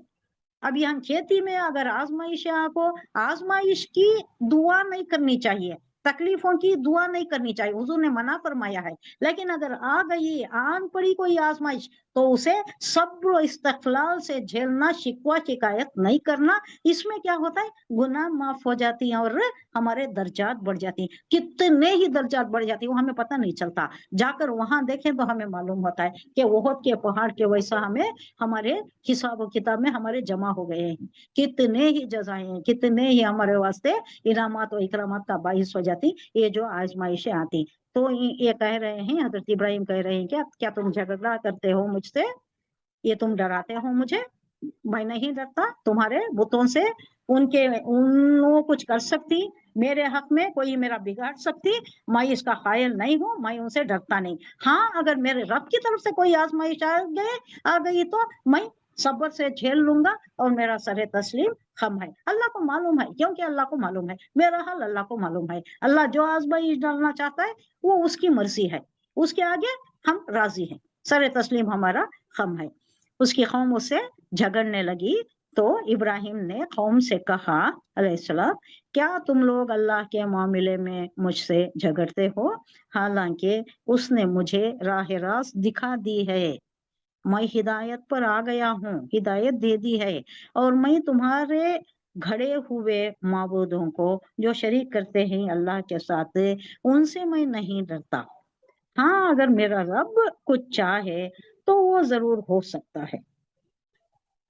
अब यहाँ खेती में अगर आजमाइश है, आपको आजमाइश की दुआ नहीं करनी चाहिए, तकलीफों की दुआ नहीं करनी चाहिए, हुजूर ने मना फरमाया है। लेकिन अगर आ गई, आन पड़ी कोई आजमाइश, तो उसे सब्र और इस्तक़लाल से झेलना, शिकवा शिकायत नहीं करना। इसमें क्या होता है, गुनाह माफ हो जाती हैं और हमारे दर्जात बढ़ जाती हैं। कितने ही दर्जात बढ़ जाती है वो हमें पता नहीं चलता, जाकर वहां देखें तो हमें मालूम होता है कि ओहद के पहाड़ के वैसा हमें, हमारे हिसाब किताब में हमारे जमा हो गए हैं। कितने ही जजाएं, कितने ही हमारे वास्ते इनामात और इकरामात का बाइस हो जाती ये जो आजमाइशें आती। तो ये कह रहे हैं, हजरत इब्राहिम कह रहे हैं, क्या क्या तुम झगड़ा करते हो मुझसे, ये तुम डराते हो मुझे? मैं नहीं डरता तुम्हारे बुतों से, उनके उन कुछ कर सकती, मेरे हक में कोई मेरा बिगाड़ सकती, मैं इसका कायल नहीं हूं, मैं उनसे डरता नहीं। हाँ, अगर मेरे रब की तरफ से कोई आजमाइश आ गई तो मैं सब्र से झेल लूंगा और मेरा सरे तस्लीम खम है। अल्लाह को मालूम है, क्योंकि अल्लाह को मालूम है मेरा हाल, अल्लाह को मालूम है। अल्लाह जो आजमाइश डालना चाहता है वो उसकी मर्जी है, उसके आगे हम राजी हैं, सरे तस्लीम हमारा खम है। उसकी कौम उससे झगड़ने लगी तो इब्राहिम ने कौम से कहा अलैहिस्सलाम, क्या तुम लोग अल्लाह के मामले में मुझसे झगड़ते हो, हालांकि उसने मुझे राह रास्त दिखा दी है, मैं हिदायत पर आ गया हूँ, हिदायत दे दी है, और मैं तुम्हारे घड़े हुए माबूदों को जो शरीक करते हैं अल्लाह के साथ, उनसे मैं नहीं डरता। हाँ, अगर मेरा रब कुछ चाहे तो वो जरूर हो सकता है।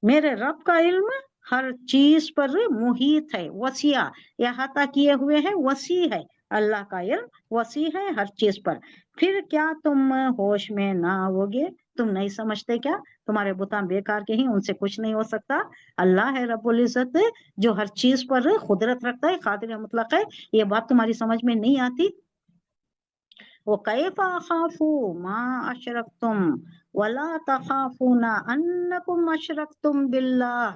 मेरे रब का इल्म हर चीज पर मुहित है, वसिया अहाता किए हुए है, वसी है, अल्लाह का इल्म वसी है हर चीज पर। फिर क्या तुम होश में ना आओगे? तुम नहीं समझते क्या? तुम्हारे बुता बेकार के ही, उनसे कुछ नहीं हो सकता। अल्लाह है रब्बुल इज्जत, जो हर चीज पर कुदरत रखता है, कादिर मुतलक है। ये बात तुम्हारी समझ में नहीं आती? वो कैफा खाफू मा अशरकतुम वला तखाफूना अन्नकुम अशरकतुम बिल्लाह।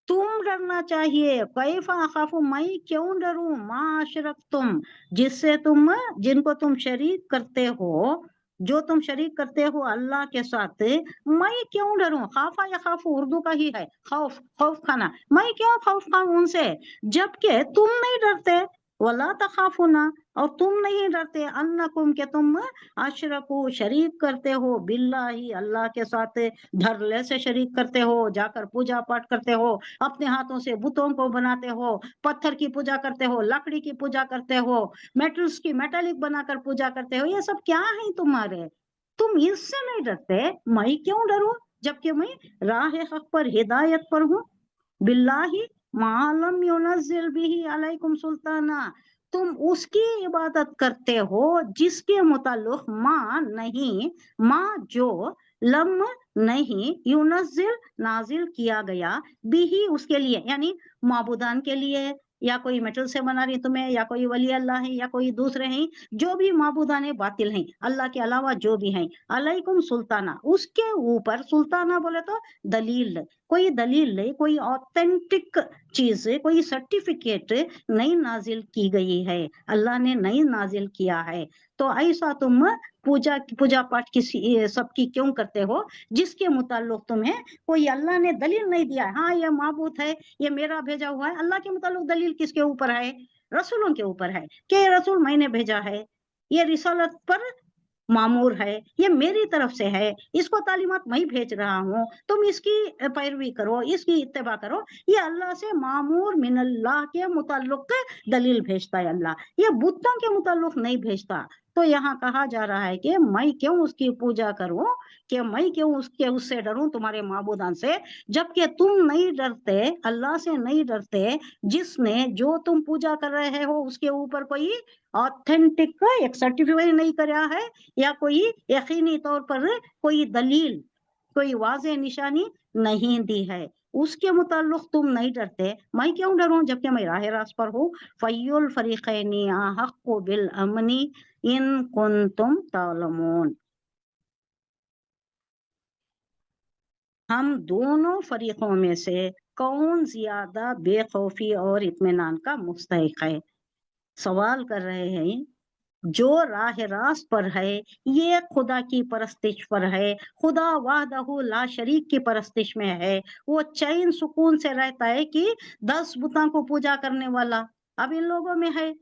तुम डरना चाहिए, कैफा खाफू मैं क्यों डरूं, मा अशरकतुम जिससे तुम, जिनको तुम शरीक करते हो, जो तुम शरीक करते हो अल्लाह के साथ, मैं क्यों डरूं। खाफा या खाफू उर्दू का ही है, खौफ, खौफ खाना। मैं क्यों खौफ खाऊं उनसे, जबकि तुम नहीं डरते। वला तखाफुना, और तुम नहीं डरते, अन्नकुम के तुम, अशरकू शरीक करते हो, बिल्लाही अल्लाह के साथ, धरले से शरीक करते हो, जाकर पूजा पाठ करते हो, अपने हाथों से बुतों को बनाते हो, पत्थर की पूजा करते हो, लकड़ी की पूजा करते हो, मेटल्स की मेटालिक बनाकर पूजा करते हो। ये सब क्या है तुम्हारे? तुम इससे नहीं डरते, मैं क्यों डरूं, जबकि मैं राह हक पर, हिदायत पर हूँ। बिल्लाही मालम युनज़िल बिही अलैकुम सुल्ताना, तुम उसकी इबादत करते हो जिसके मुताल्लिक माँ नहीं, माँ जो, लम नहीं, युनज़िल नाजिल किया गया, बिही उसके लिए, यानी माबूदान के लिए, या कोई मेटल से बना रही तुम्हें, या कोई वली अल्लाह है, या कोई दूसरे हैं, जो भी माबूदान बातिल हैं अल्लाह के अलावा जो भी हैं, अलैकुम सुल्ताना उसके ऊपर, सुल्ताना बोले तो दलील, कोई दलील नहीं, कोई ऑथेंटिक चीज, कोई सर्टिफिकेट नहीं नाजिल की गई है, अल्लाह ने नहीं नाजिल किया है। तो ऐसा तुम पूजा पूजा पाठ किसी सबकी क्यों करते हो जिसके मुताल्लिक तुम्हें कोई अल्लाह ने दलील नहीं दिया है। हाँ ये माबूद है, ये मेरा भेजा हुआ है, अल्लाह के मुताल्लिक दलील किसके ऊपर है? रसूलों के ऊपर है कि ये रसूल मैंने भेजा है, ये रिसालत पर मामूर है, ये मेरी तरफ से है, इसको तालीमात मैं भेज रहा हूँ, तुम इसकी पैरवी करो, इसकी इत्तेबा करो। ये अल्लाह से मामूर मिनल्लाह के मुताल्लिक दलील भेजता है अल्लाह, ये बुतों के मुताल्लिक नहीं भेजता। तो यहाँ कहा जा रहा है कि मैं क्यों उसकी पूजा करूं, कि मैं क्यों उससे डरूं, तुम्हारे माबूदान से, जबकि तुम नहीं डरते, अल्लाह से नहीं डरते, जिसने, जो तुम पूजा कर रहे हो उसके ऊपर कोई ऑथेंटिक एक सर्टिफिकेट नहीं कराया है, या कोई यकीनी तौर पर कोई दलील, कोई वाज़े निशानी नहीं दी है, उसके मुताल्लिक तुम नहीं डरते। मैं क्यों डरूं जबकि मैं राह रास्त पर हूँ। फय्युल फरीक़ैनी अहक्कु बिल अमनी इन कुंतुम तालमून, हम दोनों फरीकों में से कौन ज्यादा बेखौफी और इत्मीनान का मुस्तहिक है। सवाल कर रहे हैं, जो राह रास्त पर है, ये खुदा की परस्तिश पर है, खुदा वाहदहू ला शरीक की परस्तिश में है, वो चैन सुकून से रहता है कि 10 बुतों को पूजा करने वाला अब इन लोगों में है,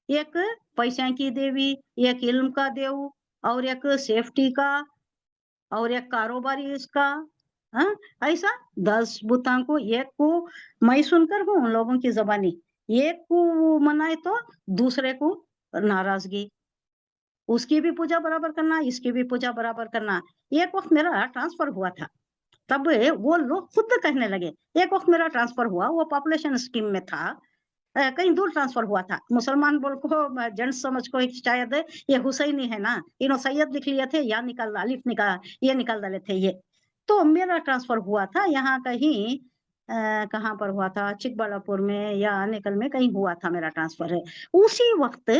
एक पैसा की देवी, एक इल्म का देव, और एक सेफ्टी का, और एक कारोबारी इसका, हाँ, ऐसा 10 बुतों को, एक को मैं सुनकर हूँ उन लोगों की जबानी, एक को मनाए तो दूसरे को नाराजगी, उसकी भी पूजा बराबर करना, इसकी भी पूजा बराबर करना। एक वक्त मेरा ट्रांसफर हुआ था, तब वो लोग खुद कहने लगे, एक वक्त मेरा ट्रांसफर हुआ, वो पॉपुलेशन स्कीम में था, कहीं दूर ट्रांसफर हुआ था, मुसलमान बोल को जेंट्स समझ को शायद ये हुसैनी है ना, इन्हों सैयद लिख लिए थे, या निकाल अलिफ निकाल, ये निकाल डाले थे ये। तो मेरा ट्रांसफर हुआ था यहाँ कहीं, कहाँ पर हुआ था, चिकबल्लापुर में या आनेकल में कहीं हुआ था मेरा ट्रांसफर है। उसी वक्त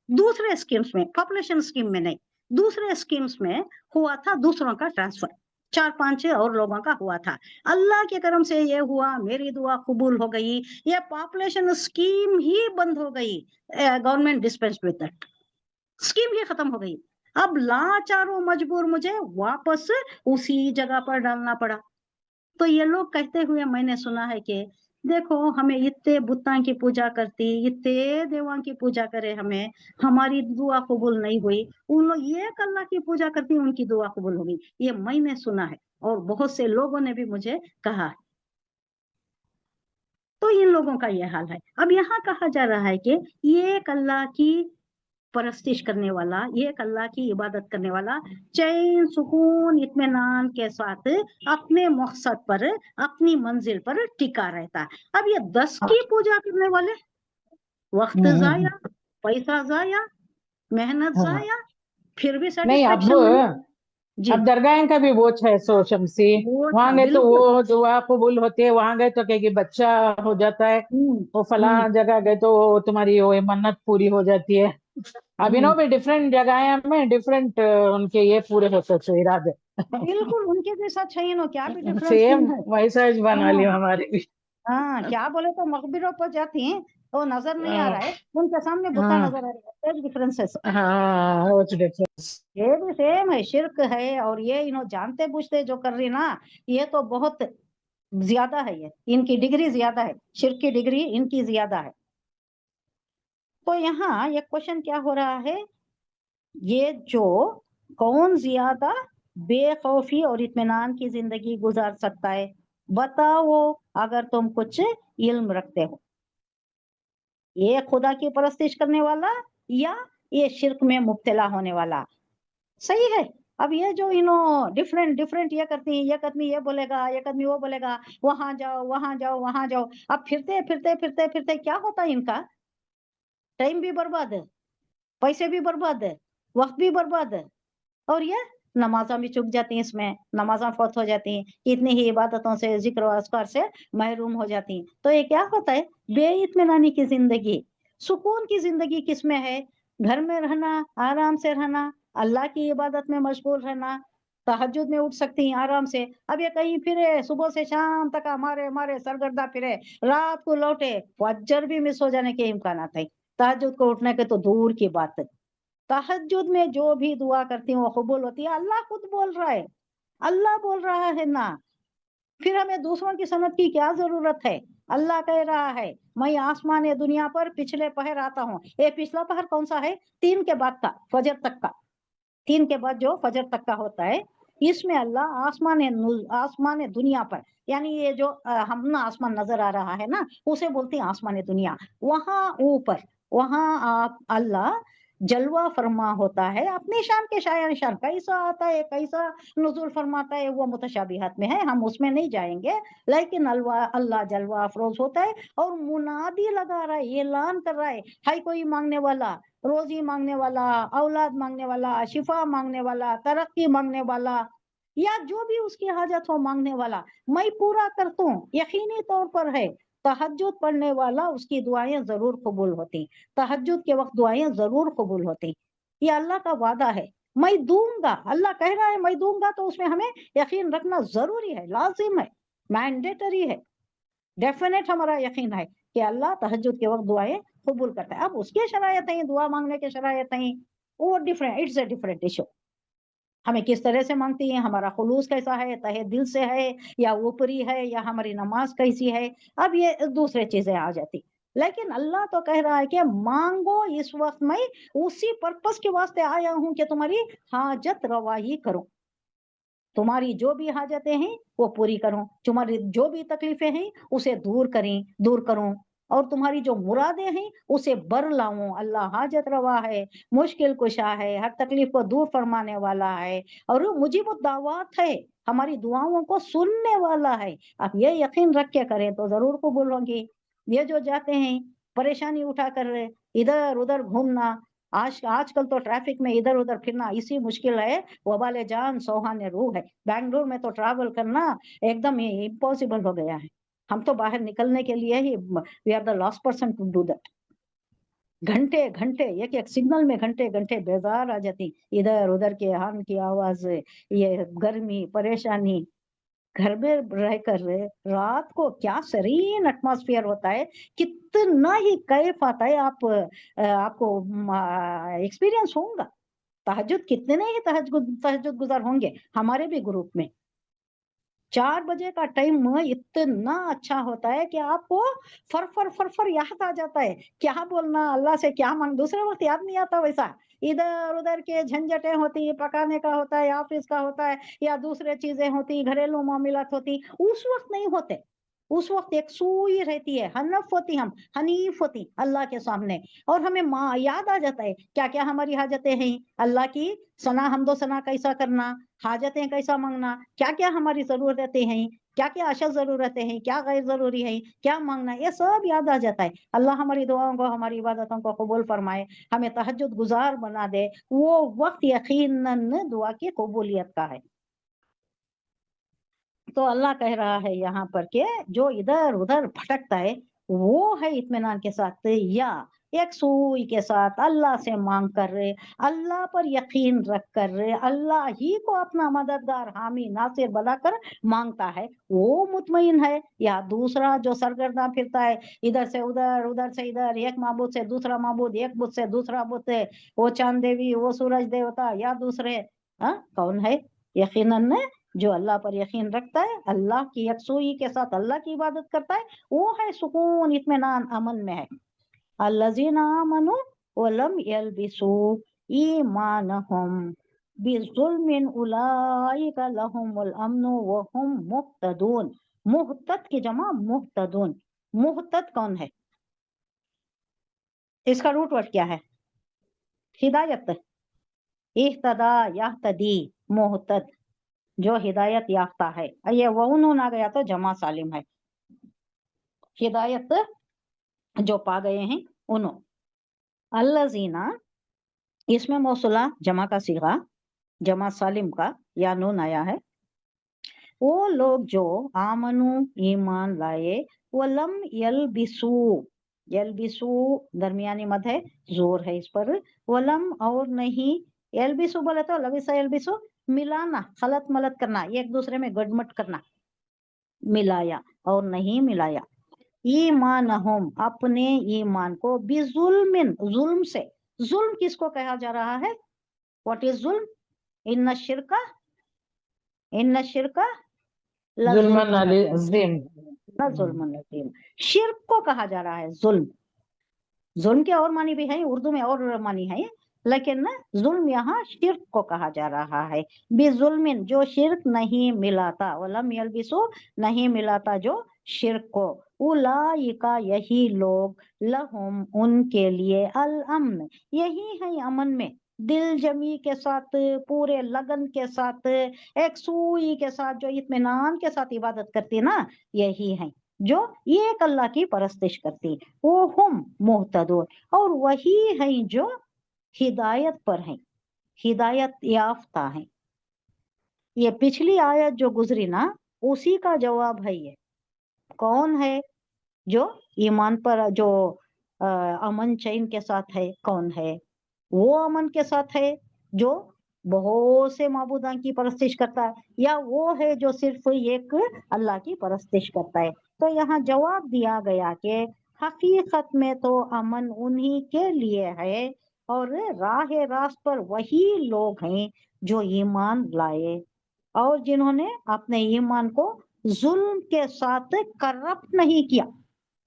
दूसरे स्कीम्स में, पॉपुलेशन स्कीम में नहीं, दूसरे स्कीम्स में हुआ था दूसरों का ट्रांसफर, 4-5 और लोगों का हुआ था। अल्लाह के करम से ये हुआ, मेरी दुआ कबूल हो गई, ये पॉपुलेशन स्कीम ही बंद हो गई, government dispense with that, scheme ही खत्म हो गई। अब लाचारो मजबूर मुझे वापस उसी जगह पर डालना पड़ा। तो ये लोग कहते हुए मैंने सुना है कि देखो हमें इतने बुतों की पूजा करती, इतने देवों की पूजा करे, हमें हमारी दुआ कबूल नहीं हुई, उन लोग एक अल्लाह की पूजा करती उनकी दुआ कबूल हो गई। ये मैंने सुना है और बहुत से लोगों ने भी मुझे कहा है। तो इन लोगों का ये हाल है। अब यहाँ कहा जा रहा है कि ये एक अल्लाह की परस्तिश करने वाला, एक अल्लाह की इबादत करने वाला चैन सुकून इत्मीनान के साथ अपने मकसद पर, अपनी मंजिल पर टिका रहता है। अब ये 10 की पूजा करने वाले, वक्त जाया, पैसा जाया, मेहनत
हाँ।
जाया, फिर भी
नहीं,
सेटिस्फेक्शन नहीं। जी,
अब दरगाह का भी वो है सो शमसी,
वो
वहां
था
गए तो
बिल्कुल।
वो दुआ कबूल होती है, वहां गए तो कहेगी बच्चा हो जाता है, वो फला जगह गए तो तुम्हारी वो मन्नत पूरी हो जाती है। अब भी डिफरेंट जगह में डिफरेंट उनके ये पूरे होते थे इरादे।
बिल्कुल उनके जैसा चाहिए ना, क्या भी डिफरेंस
सेम
नहीं है।
वैसा ही बना लिया
हाँ
हमारे भी।
हाँ, क्या बोले तो मकबरों पर जाती हैं, वो नजर नहीं आ रहा है, उनके सामने बुता
हाँ
नजर आ रहा है, डिफरेंसेस।
हाँ, वो डिफरेंस।
ये भी सेम है, शिर्क है, और ये जानते बुझते जो कर रही ना, ये तो बहुत ज्यादा है, ये इनकी डिग्री ज्यादा है, शिर्क की डिग्री इनकी ज्यादा है। तो यहाँ ये क्वेश्चन क्या हो रहा है, ये जो कौन ज्यादा बेखौफी और इत्मीनान की जिंदगी गुजार सकता है, बताओ, अगर तुम कुछ इल्म रखते हो, ये खुदा की परस्तिश करने वाला या ये शिर्क में मुब्तला होने वाला। सही है। अब ये जो डिफरेंट डिफरेंट ये करती है, एक आदमी ये बोलेगा, एक आदमी वो बोलेगा, वहां जाओ वहां जाओ वहां जाओ, अब फिरते फिरते फिरते फिरते क्या होता है, इनका टाइम भी बर्बाद है, पैसे भी बर्बाद है, वक्त भी बर्बाद है, और ये नमाजा भी चुक जाती हैं, इसमें नमाजा फौत हो जाती हैं, इतनी ही इबादतों से, जिक्र और अस्कार से महरूम हो जाती हैं। तो ये क्या होता है, बेइत्मीनानी की जिंदगी। सुकून की जिंदगी किसमें है, घर में रहना, आराम से रहना, अल्लाह की इबादत में मशगूल रहना, तहज्जुद में उठ सकती हैं आराम से। अब ये कहीं फिरे, सुबह से शाम तक हमारे हमारे सरगर्दा फिरे, रात को लौटे, फज्र भी मिस हो जाने के इम्कान है, तहज्जुद को उठने के तो दूर की बात है। तहज्जुद में जो भी दुआ करती हूँ वो कबूल होती है, अल्लाह खुद बोल रहा है, अल्लाह बोल रहा है ना, फिर हमें दूसरों की सनद की क्या जरूरत है। अल्लाह कह रहा है, मैं आसमान दुनिया पर पिछले पहर आता हूँ। ये पिछला पहर कौन सा है, 3 के बाद का, फजर तक का, 3 के बाद जो फजर तक का होता है, इसमें अल्लाह आसमान दुनिया पर, यानी ये जो हम ना आसमान नजर आ रहा है ना, उसे बोलते हैं आसमान दुनिया, वहां ऊपर, वहां आप अल्लाह जलवा फरमा होता है, अपनी शान के शायर शान, कैसा आता है, कैसा नुज़ुल फरमाता है, वो मुतशाबिहात में है, हम उसमें नहीं जाएंगे। लेकिन अल्लाह जलवा अफरोज होता है, और मुनादी लगा रहा है, ऐलान कर रहा है कोई मांगने वाला, रोजी मांगने वाला, औलाद मांगने वाला, शिफा मांगने वाला, तरक्की मांगने वाला, या जो भी उसकी हाजत हो मांगने वाला, मैं पूरा करता हूँ, यकीनी तौर पर है। तहज्जुद पढ़ने वाला, उसकी दुआएं जरूर कबूल होती, तहज्जुद के वक्त दुआएं जरूर कबूल होती, ये अल्लाह का वादा है। मैं दूंगा, अल्लाह कह रहा है मैं दूंगा, तो उसमें हमें यकीन रखना जरूरी है, लाजिम है, मैंडेटरी है, डेफिनेट हमारा यकीन है कि अल्लाह तहज्जुद के वक्त दुआएं कबूल करता है। अब उसके शरायत हैं, दुआ मांगने के शरायत हैं, वो different, it's a different issue. हमें किस तरह से मांगती है, हमारा खुलूस कैसा है, तहे दिल से है या ऊपरी है, या हमारी नमाज कैसी है, अब ये दूसरे चीजें आ जाती। लेकिन अल्लाह तो कह रहा है कि मांगो, इस वक्त मैं उसी पर्पस के वास्ते आया हूं कि तुम्हारी हाजत रवाही करूं, तुम्हारी जो भी हाजतें हैं वो पूरी करूं, तुम्हारी जो भी तकलीफें हैं उसे दूर करूं, और तुम्हारी जो मुरादें हैं उसे बर लाऊं। अल्लाह हाजत रवा है, मुश्किल कुशा है, हर तकलीफ को दूर फरमाने वाला है, और वो मुजीब दावत है, हमारी दुआओं को सुनने वाला है। आप ये यकीन रख के करें तो जरूर कबूल होंगी। ये जो जाते हैं परेशानी उठा कर इधर उधर घूमना, आजकल तो ट्रैफिक में इधर उधर फिरना इसी मुश्किल है, वबाले जान सोहाने रूह है। बैंगलोर में तो ट्रैवल करना एकदम ही इम्पॉसिबल हो गया है, हम तो बाहर निकलने के लिए ही we are the last person to do that. घंटे घंटे एक एक सिग्नल में घंटे घंटे बेजार आ जाती, इधर उधर के हॉर्न की आवाज, ये गर्मी परेशानी, घर में रहकर रात को क्या सेरीन एटमॉस्फेयर होता है, कितना ही कैफ आता है, आपको एक्सपीरियंस होगा। तहज्जुद कितने ही तहज्जुद गुजार होंगे हमारे भी ग्रुप में। 4 बजे का टाइम इतना अच्छा होता है कि आपको फर फर फर फर याद आ जाता है, क्या बोलना, अल्लाह से क्या मांग, दूसरे वक्त याद नहीं आता वैसा। इधर उधर के झंझटें होती है, पकाने का होता है, ऑफिस का होता है, या दूसरे चीजें होती, घरेलू मामलात होती, उस वक्त नहीं होते। उस वक्त एक सूई रहती है, हनफ होती, हम हनीफ होती अल्लाह के सामने, और हमें याद आ जाता है क्या क्या हमारी हाजतें हैं, अल्लाह की सना हमदो सना कैसा करना, हाजतें कैसा मांगना, क्या क्या हमारी जरूरतें हैं, क्या क्या अशद जरूरतें हैं, क्या गैर जरूरी है, क्या मांगना, ये सब याद आ जाता है। अल्लाह हमारी दुआओं को, हमारी इबादतों को कबूल फरमाए, हमें तहज्जुद गुजार बना दे। वो वक्त यकीनन दुआ की कबूलियत का है। तो अल्लाह कह रहा है यहाँ पर के जो इधर उधर भटकता है वो है इत्मीनान के साथ या एक सूई के साथ अल्लाह से मांग कर रहे, अल्लाह पर यकीन रख कर रहे, अल्लाह ही को अपना मददगार हामी नासिर बनाकर मांगता है, वो मुतमईन है। या दूसरा जो सरगर्दा फिरता है इधर से उधर, उधर से इधर, एक माबूद से दूसरा माबूद, एक बुत से दूसरा बुत, वो चांद देवी, वो सूरज देवता या दूसरे, कौन है? यकीनन जो अल्लाह पर यकीन रखता है, अल्लाह की यकसुई के साथ अल्लाह की इबादत करता है, वो है सुकून, इत्मीनान, अमन में है। अल्लज़ीना आमनू वलम यल्बिसू ईमानहुम बिज़ुल्मिन उलाइका लहुमुल अम्नु व हुम मुहतदून। मुहतद की जमा मुहतदून। मुहतद कौन है? इसका रूट वर्ड क्या है? हिदायत। इह्तदा याहतदी, मुहतद जो हिदायत याफ्ता है। ये वउनून आ गया तो जमा सालिम है, हिदायत जो पा गए हैं उन्हों। अल्लज़ीना इसमें मौसूला जमा का सीगा, जमा सालिम का या नून आया है। वो लोग जो आमनु ईमान लाए, वलम यलबिसू, यलबिसू दरमियानी मद है, जोर है इस पर, वलम और नहीं, यलबिसू बोले तो लबिसा यलबिसू मिलाना, खलत मलत करना, एक दूसरे में गडमट करना, मिलाया और नहीं मिलाया। ईमान हम अपने ईमान को बिजुल्मिन, जुल्म से। जुल्म किसको कहा जा रहा है? व्हाट इज जुल्म? इन्ना शिरका, इन्ना शिरका
जुल्मन अज़ीम,
जुल्मन अज़ीम। शिर्क को कहा जा रहा है जुल्म। जुल्म के और मानी भी है, उर्दू में और मानी है, लेकिन जुल्म यहाँ शिर्क को कहा जा रहा है। बिजुल्मिन जो शिर्क नहीं मिलाता, वलम यल्बिसु नहीं मिलाता जो शिर्क को, उलाइका यही लोग, लहुम उनके लिए, अल अम्न यही है अमन में, दिल जमी के साथ, पूरे लगन के साथ, एक सुई के साथ, जो इत्मीनान के साथ इबादत करती ना, यही है जो एक अल्लाह की परस्तिश करती, वो हम मुहतदून, और वही है जो हिदायत पर है, हिदायत याफ्ता है। ये पिछली आयत जो गुजरी ना, उसी का जवाब है ये। कौन है जो ईमान पर, जो अमन चैन के साथ है? कौन है? वो अमन के साथ है जो बहुत से माबूदा की परस्तिश करता है, या वो है जो सिर्फ एक अल्लाह की परस्तिश करता है? तो यहाँ जवाब दिया गया कि हकीकत में तो अमन उन्हीं के लिए है, और राह रास्त पर वही लोग हैं जो ईमान लाए और जिन्होंने अपने ईमान को जुल्म के साथ करप्ट नहीं किया।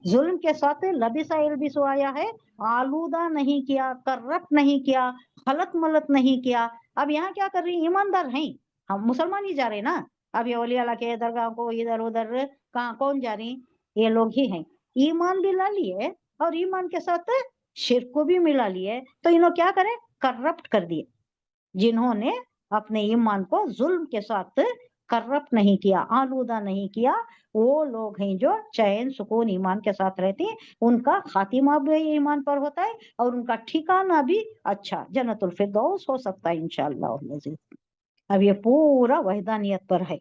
जुल्म के साथ लबिसा यल्बिसु आया है, आलूदा नहीं किया, करप्ट नहीं किया, गलत मलत नहीं किया। अब यहाँ क्या कर रही है? ईमानदार हैं, हम मुसलमान ही जा रहे हैं ना। अब ये औलिया अल्लाह के दरगाह को इधर उधर कहाँ कौन जा रही? ये लोग ही हैं। ईमान भी ला लिए और ईमान के साथ शिर्क को भी मिला लिए, तो इन्हों क्या करे? करप्ट कर दिए। जिन्होंने अपने ईमान को जुल्म के साथ करप्ट नहीं किया, आलूदा नहीं किया, वो लोग हैं जो चैन सुकून ईमान के साथ रहते हैं, उनका खातिमा भी ईमान पर होता है और उनका ठिकाना भी अच्छा जन्नतुल फिरदौस हो सकता है इंशाअल्लाह। अब ये पूरा वहदानियत पर है।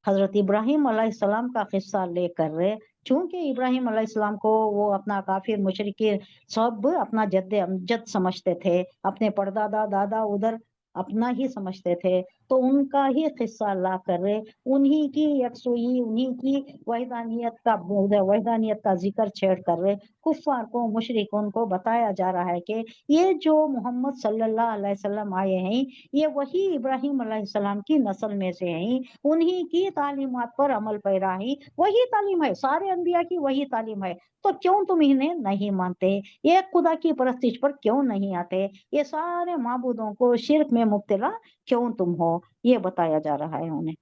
हजरत इब्राहिम अलैहिस्सलाम का किस्सा लेकर, चूंकि इब्राहिम अलैहिस्सलाम को वो अपना काफिर मुशरिकीन सब अपना जद्दे अमजद समझते थे, अपने परदादा दादा उधर अपना ही समझते थे, तो उनका ही किस्सा ला कर उन्हीं की यकसुई, उन्हीं की वहदानियत का जिक्र छेड़ कर कुफार को, मुशरिकों को बताया जा रहा है कि ये जो मोहम्मद सल्लल्लाहु अलैहि वसल्लम आए हैं, ये वही इब्राहिम अलैहिस्सलाम की नस्ल में से हैं, उन्हीं की तालीमात पर अमल पैरा है, वही तालीम है, सारे अंबिया की वही तालीम है। तो क्यों तुम इन्हें नहीं मानते? एक खुदा की परस्तिश पर क्यों नहीं आते? ये सारे माबूदों को शिर्क में मुब्तला क्यों तुम हो? ये बताया जा रहा है उन्हें।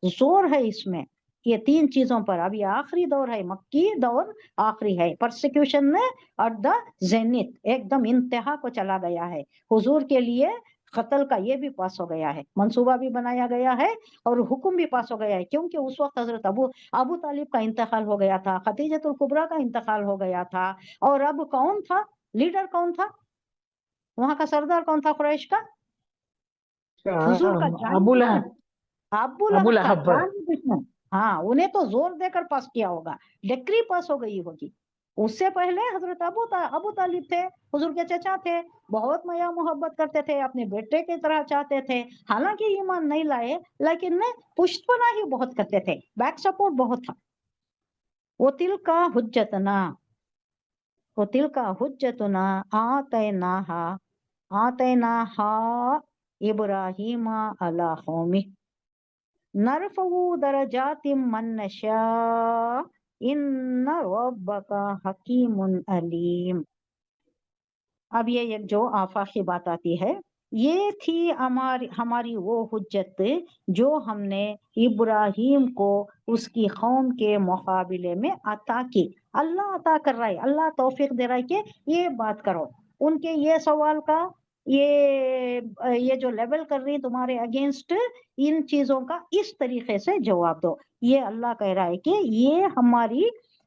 जोर है इसमें, یہ 3 چیزوں پر اب یہ آخری دور ہے، مکی دور آخری ہے، پرسیکیوشن اور دا زینت ایک دم انتہا کو چلا گیا ہے، حضور کے لیے قتل کا یہ بھی پاس ہو گیا ہے، منصوبہ بھی بنایا گیا ہے اور حکم بھی پاس ہو گیا ہے، کیونکہ اس وقت حضرت ابو طالب کا انتقال ہو گیا تھا، خدیجۃ الکبریٰ کا انتقال ہو گیا تھا، اور اب کون تھا لیڈر، کون تھا وہاں کا سردار، کون تھا قریش کا؟ حضور کا
ابو
جانی
لہب،
دشمن، ابو
ابو
لہب کا
لہب،
جانی دشمن، ہاں انہیں تو زور دے کر پاس کیا ہوگا، ڈکری پاس ہو گئی ہوگی۔ اس سے پہلے حضرت ابو طالب تھے، حضور کے چچا تھے، بہت میاں محبت کرتے تھے، اپنے بیٹے کی طرح چاہتے تھے، حالانکہ ایمان نہیں لائے لیکن پشت پناہی بہت کرتے تھے، بیک سپورٹ بہت تھا۔ وہ تل کا حجتنا، وہ تل کا حجتنا آتیناہا ابراہیم علی قومہ نرفع درجات من نشاء ان ربک حکیم علیم۔ اب یہ ایک جو آفاقی بات آتی ہے، یہ تھی ہماری وہ حجت جو ہم نے ابراہیم کو اس کی قوم کے مقابلے میں عطا کی۔ اللہ عطا کر رہا ہے، اللہ توفیق دے رہا ہے کہ یہ بات کرو، ان کے یہ سوال کا یہ جو لیبل کر رہی تمہارے اگینسٹ، ان چیزوں کا اس طریقے سے جواب دو۔ یہ اللہ کہہ رہا ہے کہ یہ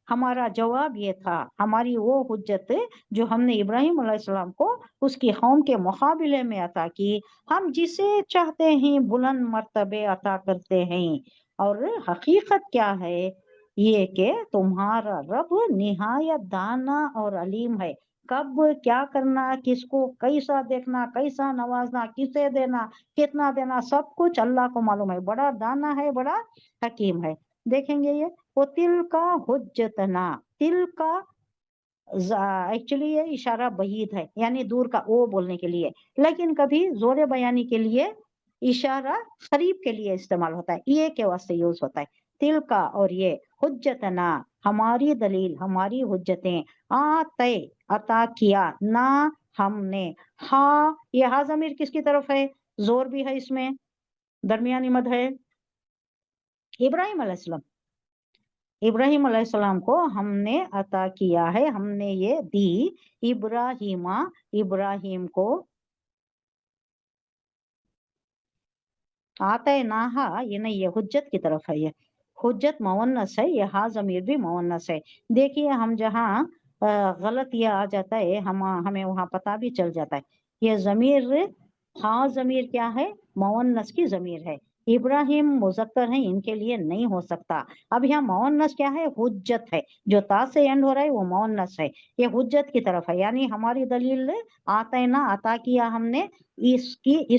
ہمارا جواب یہ تھا، ہماری وہ حجت جو ہم نے ابراہیم علیہ السلام کو اس کی قوم کے مقابلے میں عطا کی، ہم جسے چاہتے ہیں بلند مرتبے عطا کرتے ہیں۔ اور حقیقت کیا ہے یہ کہ تمہارا رب نہایت دانا اور علیم ہے، کب کیا کرنا، کس کو کیسا دیکھنا، کیسا نوازنا، کسے دینا، کتنا دینا، سب کچھ اللہ کو معلوم ہے، بڑا دانا ہے، بڑا حکیم ہے۔ دیکھیں گے یہ وہ تل کا حجتنا، تل کا ایکچولی یہ اشارہ بعید ہے، یعنی دور کا، او بولنے کے لیے، لیکن کبھی زور بیانی کے لیے اشارہ قریب کے لیے استعمال ہوتا ہے، یہ کے واسطے یوز ہوتا ہے۔ تل کا اور یہ حجتنا، ہماری دلیل، ہماری حجتیں، آتے عطا کیا، نہ ہم نے، ہاں یہ ہا ضمیر کس کی طرف ہے؟ زور بھی ہے اس میں، درمیانی مد ہے، ابراہیم علیہ السلام، ابراہیم علیہ السلام کو ہم نے عطا کیا ہے، ہم نے یہ دی ابراہیم کو، آتے نہا، یہ نہیں، یہ حجت کی طرف ہے، یہ حجت مونس ہے، یہ ہا ضمیر بھی مونس ہے۔ دیکھیے ہم جہاں غلط یہ آ جاتا ہے ہمیں وہاں پتہ بھی چل جاتا ہے، یہ ضمیر ہا ضمیر کیا ہے؟ مونس کی ضمیر ہے، ابراہیم مذکر ہیں، ان کے لیے نہیں ہو سکتا۔ اب یہاں مونس کیا ہے؟ حجت ہے، جو تا سے اینڈ ہو رہا ہے وہ مونس ہے، یہ حجت کی طرف ہے، یعنی ہماری دلیل آتے نا، عطا کیا ہم نے اس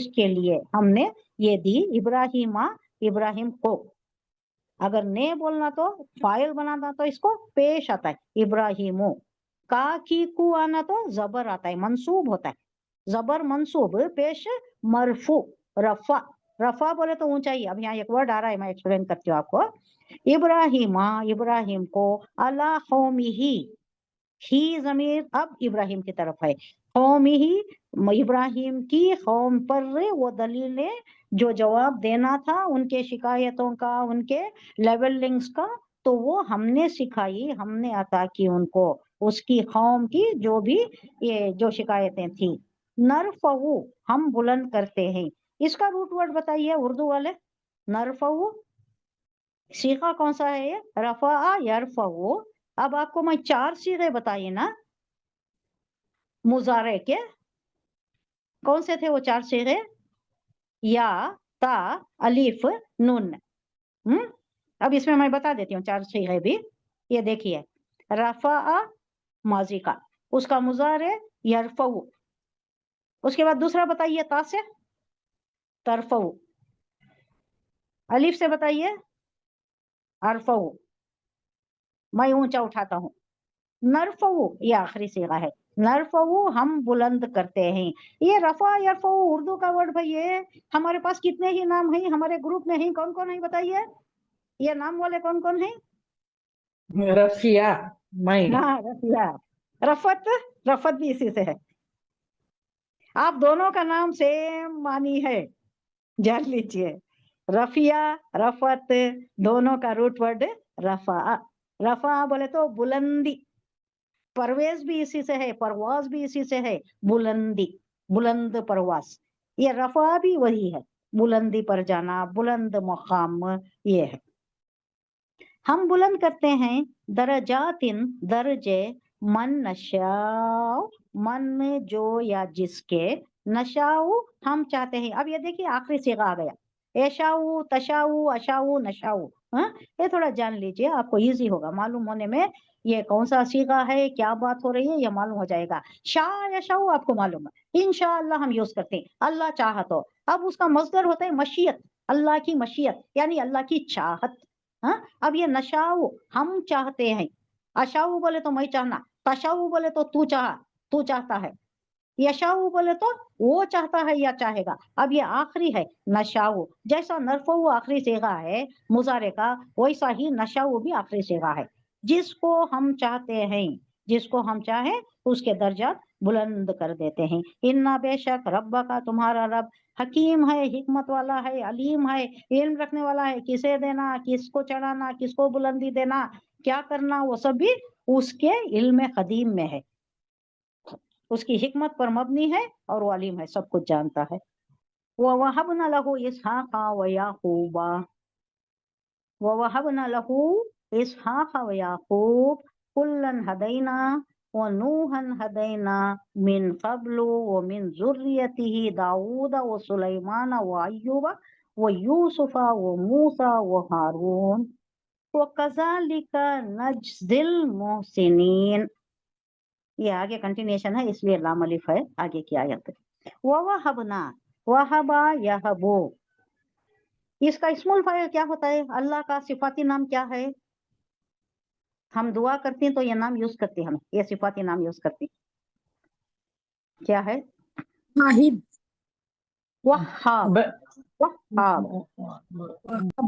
کے لیے ہم نے یہ دی ابراہیم کو۔ اگر نے بولنا تو فائل بنانا تو اس کو پیش آتا ہے ابراہیمو، کا کی کو آنا تو زبر آتا ہے، منصوب ہوتا ہے، زبر منصوب، پیش مرفوع، رفع بولے تو اونچائی۔ اب یہاں ایک ورڈ آ رہا ہے، میں ایکسپلین کرتی ہوں آپ کو۔ ابراہیم کو علی قومہ، ہی ضمیر اب ابراہیم کی طرف ہے، قومہ ابراہیم کی قوم پر وہ دلیلیں جو جواب دینا تھا ان کے شکایتوں کا، ان کے لیولنگز کا، تو وہ ہم نے سکھائی، ہم نے عطا کی ان کو، اس کی قوم کی جو بھی یہ جو شکایتیں تھیں۔ نرفعو، ہم بلند کرتے ہیں، اس کا روٹ ورڈ بتائیے اردو والے، نرفعو صیغہ کون سا ہے؟ یہ رفع یرفعو۔ اب آپ کو میں 4 صیغے بتائیے نا مضارع کے، کون سے تھے وہ 4 صیغے؟ یا، تا، الف، نون۔ اب اس میں بتا دیتی ہوں 4 صیغے بھی، یہ دیکھیے، رفع ماضی کا، اس کا مضارع یرفعو، اس کے بعد دوسرا بتائیے تا سے، ترفعو، الف سے بتائیے ارفعو، میں اونچا اٹھاتا ہوں، نرفعو یہ آخری صیغہ ہے، نرفعو ہم بلند کرتے ہیں۔ یہ رفع یرفعو اردو کا ورڈ بھائی، یہ ہمارے پاس کتنے ہی نام ہیں ہمارے گروپ میں ہیں، کون کون ہیں بتائیے، یہ نام والے کون کون ہیں؟
رفیہ، میں،
ہاں رفیہ، رفت بھی اسی سے ہے، آپ دونوں کا نام سیم معنی ہے، جان لیجیے، रफिया रफत दोनों का रूट वर्ड रफा। रफा बोले तो बुलंदी, परवेज भी इसी से है, परवाज भी इसी से है, बुलंदी, बुलंद परवाज। ये रफा भी वही है, बुलंदी पर जाना, बुलंद मकाम, ये है। हम बुलंद करते हैं दरजातिन दर्जे, मन नशाओ मन में जो या जिसके, नशाओ हम चाहते हैं। अब ये देखिए आखिरी सीगा आ गया, ऐशाऊ तशाऊ अशाऊ नशाऊ। हाँ, ये थोड़ा जान लीजिए, आपको इजी होगा मालूम होने में, ये कौन सा सीगा है, क्या बात हो रही है, ये मालूम हो जाएगा। शाह या शाऊ आपको मालूम है, इंशाअल्लाह हम यूज करते हैं, अल्लाह चाहा तो। अब उसका मस्दर होता है मशीयत, अल्लाह की मशीयत यानी अल्लाह की चाहत। हाँ, अब ये नशाऊ हम चाहते हैं, अशाऊ बोले तो मैं चाहना, तशाऊ बोले तो तू चाह, तू चाहता है, यशाऊ बोले तो वो चाहता है या चाहेगा। अब ये आखिरी है नशाऊ, जैसा नरफऊ आखिरी सेगा है मुजारे का, वैसा ही नशाऊ भी आखिरी सेगा है। जिसको हम चाहते हैं, जिसको हम चाहे उसके दर्जा बुलंद कर देते हैं। इन्ना बेशक रब्बा का तुम्हारा रब हकीम है, हिकमत वाला है, अलीम है, इल्म रखने वाला है, किसे देना, किसको चढ़ाना, किसको बुलंदी देना, क्या करना, वो सब भी उसके इल्म कदीम में है, उसकी हिकमत पर मबनी है और वो अलीम है, सब कुछ जानता है। ववहबना लहू इसहाका व याकूबा, ववहबना लहू इसहाका व याकूब कुल्लन हदैना व नूहन हदैना मिन क़ब्लु व मिन ज़ुर्रियतिही दाऊद व सुलैमान व अय्यूब व यूसुफ व मूसा व हारून व कज़ालिका नज्ज़िल मुहसिनीन। ये आगे कंटिन्यूशन है इसलिए लाम अलिफ है आगे की आयत। ववहबना, वहबा यहबू, इसका इस्मुल फाइल क्या होता है, अल्लाह का सिफाती नाम क्या है। हम दुआ करते हैं तो ये नाम यूज करते हैं, हम ये सिफाती नाम यूज करते हैं, क्या है,
वाहिद,
वहाब, वहाब,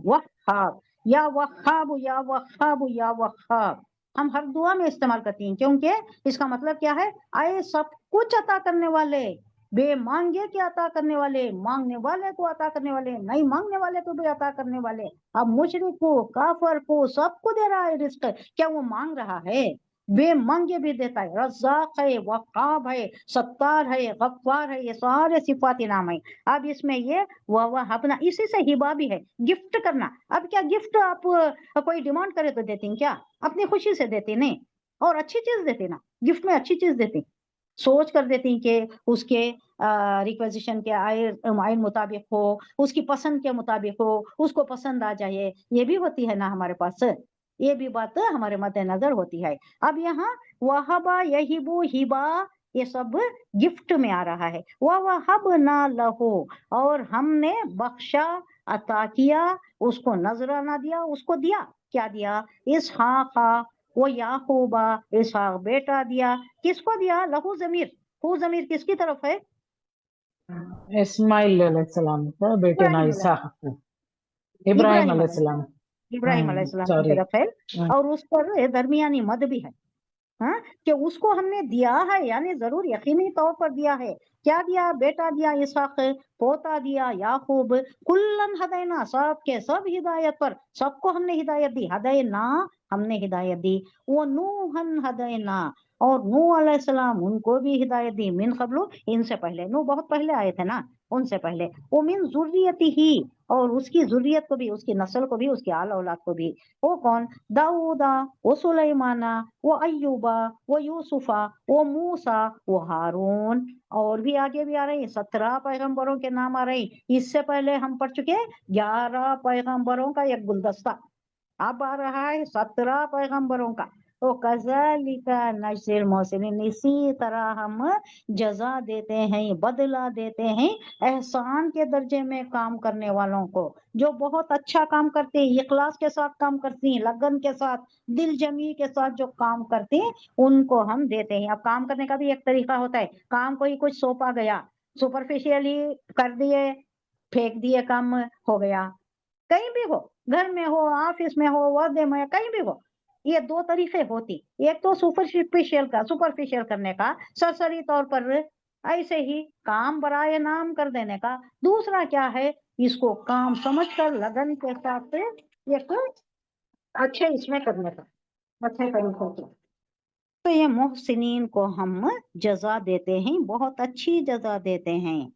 वहाब, या वहाब या वहाब या वहाब। हम हर दुआ में इस्तेमाल करती हैं, क्योंकि इसका मतलब क्या है, आए सब कुछ अता करने वाले, बे मांगे के अता करने वाले, मांगने वाले को अता करने वाले, नहीं मांगने वाले को भी अता करने वाले। अब मुशरिक को, काफर को, सबको दे रहा है रिस्क, क्या वो मांग रहा है, बे मांगे भी देता है। रज़्ज़ाक़ है, वक़्क़ाब है, सत्तार है, गफ़्फ़ार है, ये सारे सिफाती नाम है। अब इसमें ये ववहबना, इसी से हिबा भी है, गिफ्ट करना। अब क्या गिफ्ट आप कोई डिमांड करे तो देती हैं क्या, अपनी खुशी से देती नहीं, और अच्छी चीज देती ना, गिफ्ट में अच्छी चीज देती, सोच कर देती कि उसके रिक्वेजिशन के आइन मुताबिक हो, उसकी पसंद के मुताबिक हो, उसको पसंद आ जाए, ये भी होती है ना हमारे पास, ये भी बात हमारे मद्देनजर होती है। अब यहाँ वहबा यहिबु हिबा ये सब गिफ्ट में आ रहा है। वहबना लहू, और हमने बख्शा, अता किया, उसको नजराना दिया, उसको दिया, क्या दिया, इसहाका वो याकूबा, इसहाक बेटा दिया, किसको दिया, लहू जमीर, हु जमीर किसकी तरफ है,
इस्माइल अलैहिस्सलाम का बेटे ना
इब्राहिम
इसहाक, इब्राहिम अलैहिस्सलाम,
इब्राहिम अलैहिस्सलाम की
सॉरी,
तरफ है, और उस पर दरमियानी मद भी है। हाँ, कि उसको हमने दिया है, यानी जरूर यकीनी तौर पर दिया है। क्या दिया, बेटा दिया इसहाक, पोता दिया याकूब, कुल्लन हदैना, सब के सब हिदायत पर, सबको हमने हिदायत दी, हदैना हमने हिदायत दी। वो नूहन हदैना, और नूह अलैहिस्सलाम उनको भी हिदायत दी, मिन क़ब्लु इनसे पहले, नूह बहुत पहले आए थे ना, उनसे पहले। वो मिन ज़ुर्रियतिही, और उसकी जुर्रियत को भी, उसकी नस्ल को भी, उसकी आल औलाद को भी। वो कौन, दाऊदा, वो सुलैमाना, वो अय्यूबा, वो यूसुफा, वो मूसा, वो हारून। और भी आगे भी आ रही 17 पैगंबरों के नाम आ रही। इससे पहले हम पढ़ चुके 11 पैगंबरों का एक गुलदस्ता, अब आ रहा है 17 पैगंबरों का। तो कज़ालिका नज्ज़िल मुहसिनीन, इसी तरह हम जजा देते हैं, बदला देते हैं एहसान के दर्जे में काम करने वालों को, जो बहुत अच्छा काम करते हैं, इखलास के साथ काम करती हैं, लगन के साथ, दिल जमी के साथ जो काम करते हैं, उनको हम देते हैं। अब काम करने का भी एक तरीका होता है, काम कोई कुछ सौंपा गया, सुपरफिशियली कर दिए, फेंक दिए, काम हो गया, कहीं भी हो, घर में हो, ऑफिस में हो, वर्दे में, कहीं भी हो, ये दो तरीके होती। एक तो सुपरफिशियल करने का, सरसरी तौर पर ऐसे ही काम बराए नाम कर देने का। दूसरा क्या है, इसको काम समझकर लगन के साथ एक अच्छे इसमें करने का, अच्छे तरीकों से। तो ये मोहसिनीन को हम जजा देते हैं, बहुत अच्छी जजा देते हैं।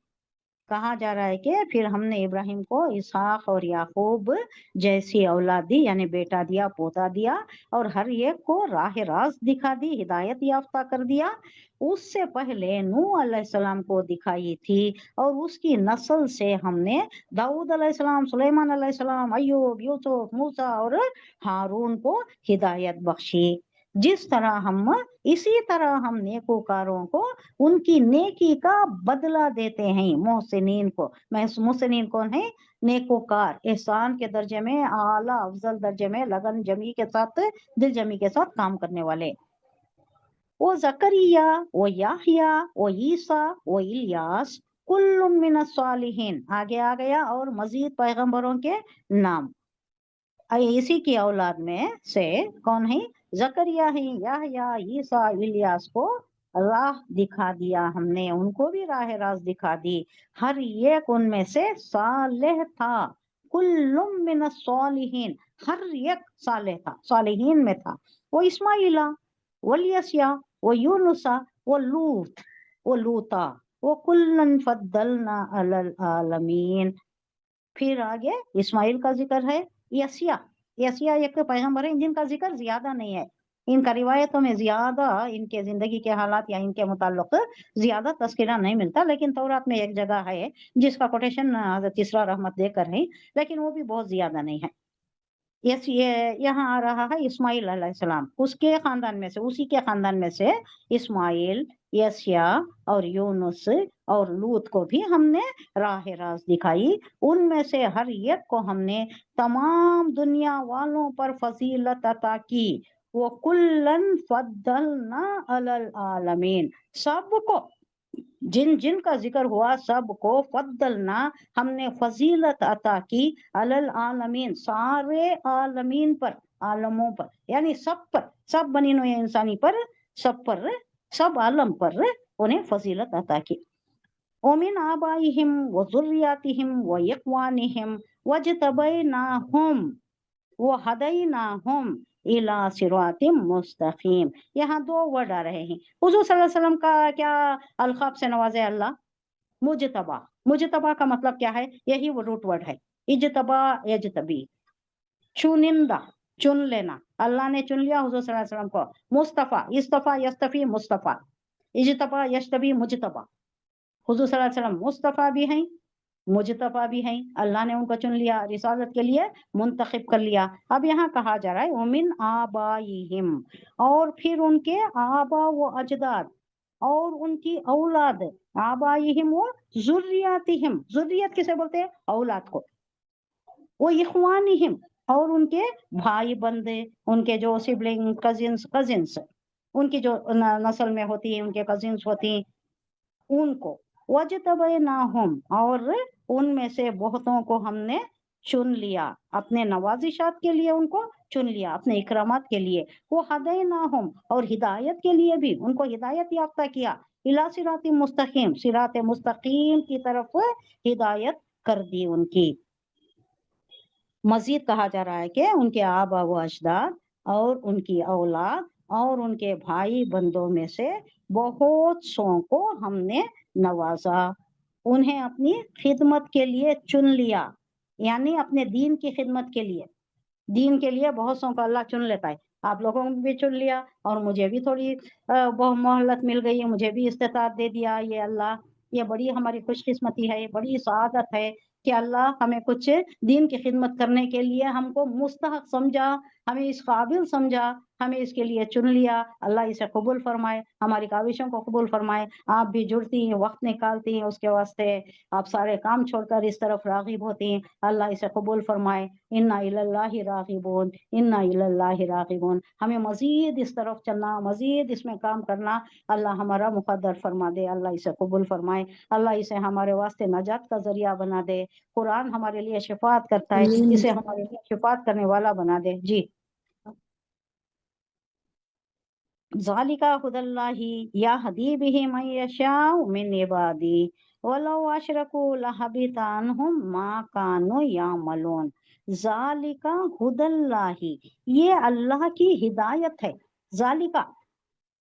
कहा जा रहा है कि फिर हमने इब्राहिम को इसहाक और याकूब जैसी औलाद दी, यानी बेटा दिया, पोता दिया, और हर एक को राह राज दिखा दी, हिदायत याफ्ता कर दिया। उससे पहले नूह अलैहिस्सलाम को दिखाई थी, और उसकी नस्ल से हमने दाऊद अलैहिस्सलाम, सुलेमान अलैहिस्सलाम, अय्यूब, यूसुफ, मूसा और हारून को हिदायत बख्शी। जिस तरह हम, इसी तरह हम नेकोकारों को उनकी नेकी का बदला देते हैं। मोहसिनीन को, मोहसिनीन कौन है? नेकोकार, एहसान के दर्जे में आला अफजल दर्जे में लगन जमी के साथ, दिल जमी के साथ काम करने वाले। वो जकरिया, वो याहिया, वो ईसा, वो इलियास, कुल्लुम मिनस सालिहीन, आगे आ गया, और मजीद पैगंबरों के नाम। इसी की औलाद में से कौन है? जकरिया है, याहया, ईसा, इलियास को राह दिखा दिया हमने, उनको भी राह राज दिखा दी। हर एक उनमें से सालेह था। कुल्लुम मिनस सालिहीन, हर एक सालेह था, सालिहीन में था। वो इस्माइला, वलियस्या, वो यूनुसा, वो लूत, वो लूता, वो कुल्लन फद्दलना अलल आलमीन। फिर आगे इस्माइल का जिक्र है। यसिया, यसिया एक पैगंबर है जिनका जिक्र ज्यादा नहीं है, इनका रिवायतों में ज्यादा इनके जिंदगी के हालात या इनके मुताल्लिक ज्यादा तस्करा नहीं मिलता, लेकिन तौरात में एक जगह है जिसका कोटेशन हज़रत इसरा रहमत देकर है, लेकिन वो भी बहुत ज्यादा नहीं है। यस, ये यहाँ आ रहा है इस्माइल अलैहिस्सलाम, उसके खानदान में से, उसी के खानदान में से इस्माइल, यस्या और यूनुस और लूत को भी हमने राह राज दिखाई। उनमें से हर एक को हमने तमाम दुनिया वालों पर फजीलत अता की। वो कुल्लन फद्दलना अलल आलमीन, सबको, जिन जिन का जिक्र हुआ सबको फद्दलना, हमने फजीलत अता की, अलल आलमीन, सारे आलमीन पर, आलमों पर, यानी सब पर, सब बनी नौ इंसानी पर, सब पर, सब आलम पर उन्हें फजीलत अता की। ओमिन आबाइहिम व जुर्रियातिहिम व इख्वानिहिम वजतबैनाहुम व हदैनाहुम इला सिरातिम मुस्तकीम। यहाँ दो वर्ड आ रहे हैं। हुजूर सल्लल्लाहु अलैहि वसल्लम का क्या अलखाब से नवाजे अल्लाह? मुजतबा। मुजतबा का मतलब क्या है? यही वो रूट वर्ड है, इजतबा यजतबी, चुनिंदा, चुन लेना। अल्लाह ने चुन लिया हुजूर सल्लल्लाहु अलैहि वसल्लम को। मुस्तफा, इस्तफा यस्तफी मुस्तफा, इजतबा यजतबी मुजतबा। हुजूर सल्लल्लाहु अलैहि वसल्लम मुस्तफा भी हैं, मुजतबा भी हैं, अल्लाह ने उनको चुन लिया, रिसालत के लिए मुंतखब कर लिया। अब यहाँ कहा जा रहा है उमिन आबाइहिम, और फिर उनके आबा व अजदाद और उनकी औलाद, आबाइहिम व जुर्रियातिहिम, जुर्रियत किसे बोलते हैं? औलाद को। वो इख्वानिहिम, और उनके भाई बंदे, उनके जो सिबलिंग, कजिन्स, कजिन्स उनकी जो नस्ल में होती है, उनके कजिन्स होती हैं, उनको। वजतबैनाहुम, और उनमें से बहुतों को हमने चुन लिया, अपने नवाजिशात के लिए उनको चुन लिया, अपने इकरामात के लिए। वो हदैनाहुम, और हिदायत के लिए भी उनको हिदायत याफ्ता किया। इला सिराती मुस्तकीम, सिरात मुस्तकीम की तरफ हिदायत कर दी उनकी। मजीद कहा जा रहा है कि उनके आबा व अजदाद और उनकी औलाद और उनके भाई बंदों में से बहुत सौ को हमने नवाजा, उन्हें अपनी खिदमत के लिए चुन लिया, यानी अपने दीन की खिदमत के लिए। दीन के लिए बहुत सौ को अल्लाह चुन लेता है। आप लोगों को भी चुन लिया, और मुझे भी थोड़ी बहुत मोहलत मिल गई है, मुझे भी इस्तेताअत दे दिया ये अल्लाह। ये बड़ी हमारी खुशकिस्मती है, बड़ी सआदत है कि अल्लाह हमें कुछ दीन की खिदमत करने के लिए हमको मुस्तहक समझा, हमें इस काबिल समझा, हमें इसके लिए चुन लिया। अल्लाह इसे कबूल फरमाए, हमारी काविशों को कबूल फरमाए। आप भी जुड़ती हैं, वक्त निकालती हैं उसके वास्ते, आप सारे काम छोड़कर इस तरफ रागिब होती हैं। अल्लाह इसे कबूल फरमाए। इन्ना इलल्लाहि रागिबून, इन्ना इलल्लाहि रागिबून। हमें मजीद इस तरफ चलना, मजीद इसमें काम करना अल्लाह हमारा मुकद्दर फरमा दे। अल्लाह इसे कबूल फरमाए, अल्लाह इसे हमारे वास्ते नजात का जरिया बना दे। कुरान हमारे लिए शिफात करता है, इसे हमारे लिए शिफात करने वाला बना दे। जी। ज़ालिका हुदल्लाहि यहदी बिहि मन यशाउ मिन इबादी وَلَوْ أَشْرَكُوا لَحَبِطَ عَنْهُمْ مَا كَانُوا يَعْمَلُونَ ذَلِكَ هُدَى اللَّهِ، یہ اللہ کی ہدایت ہے. ذالکا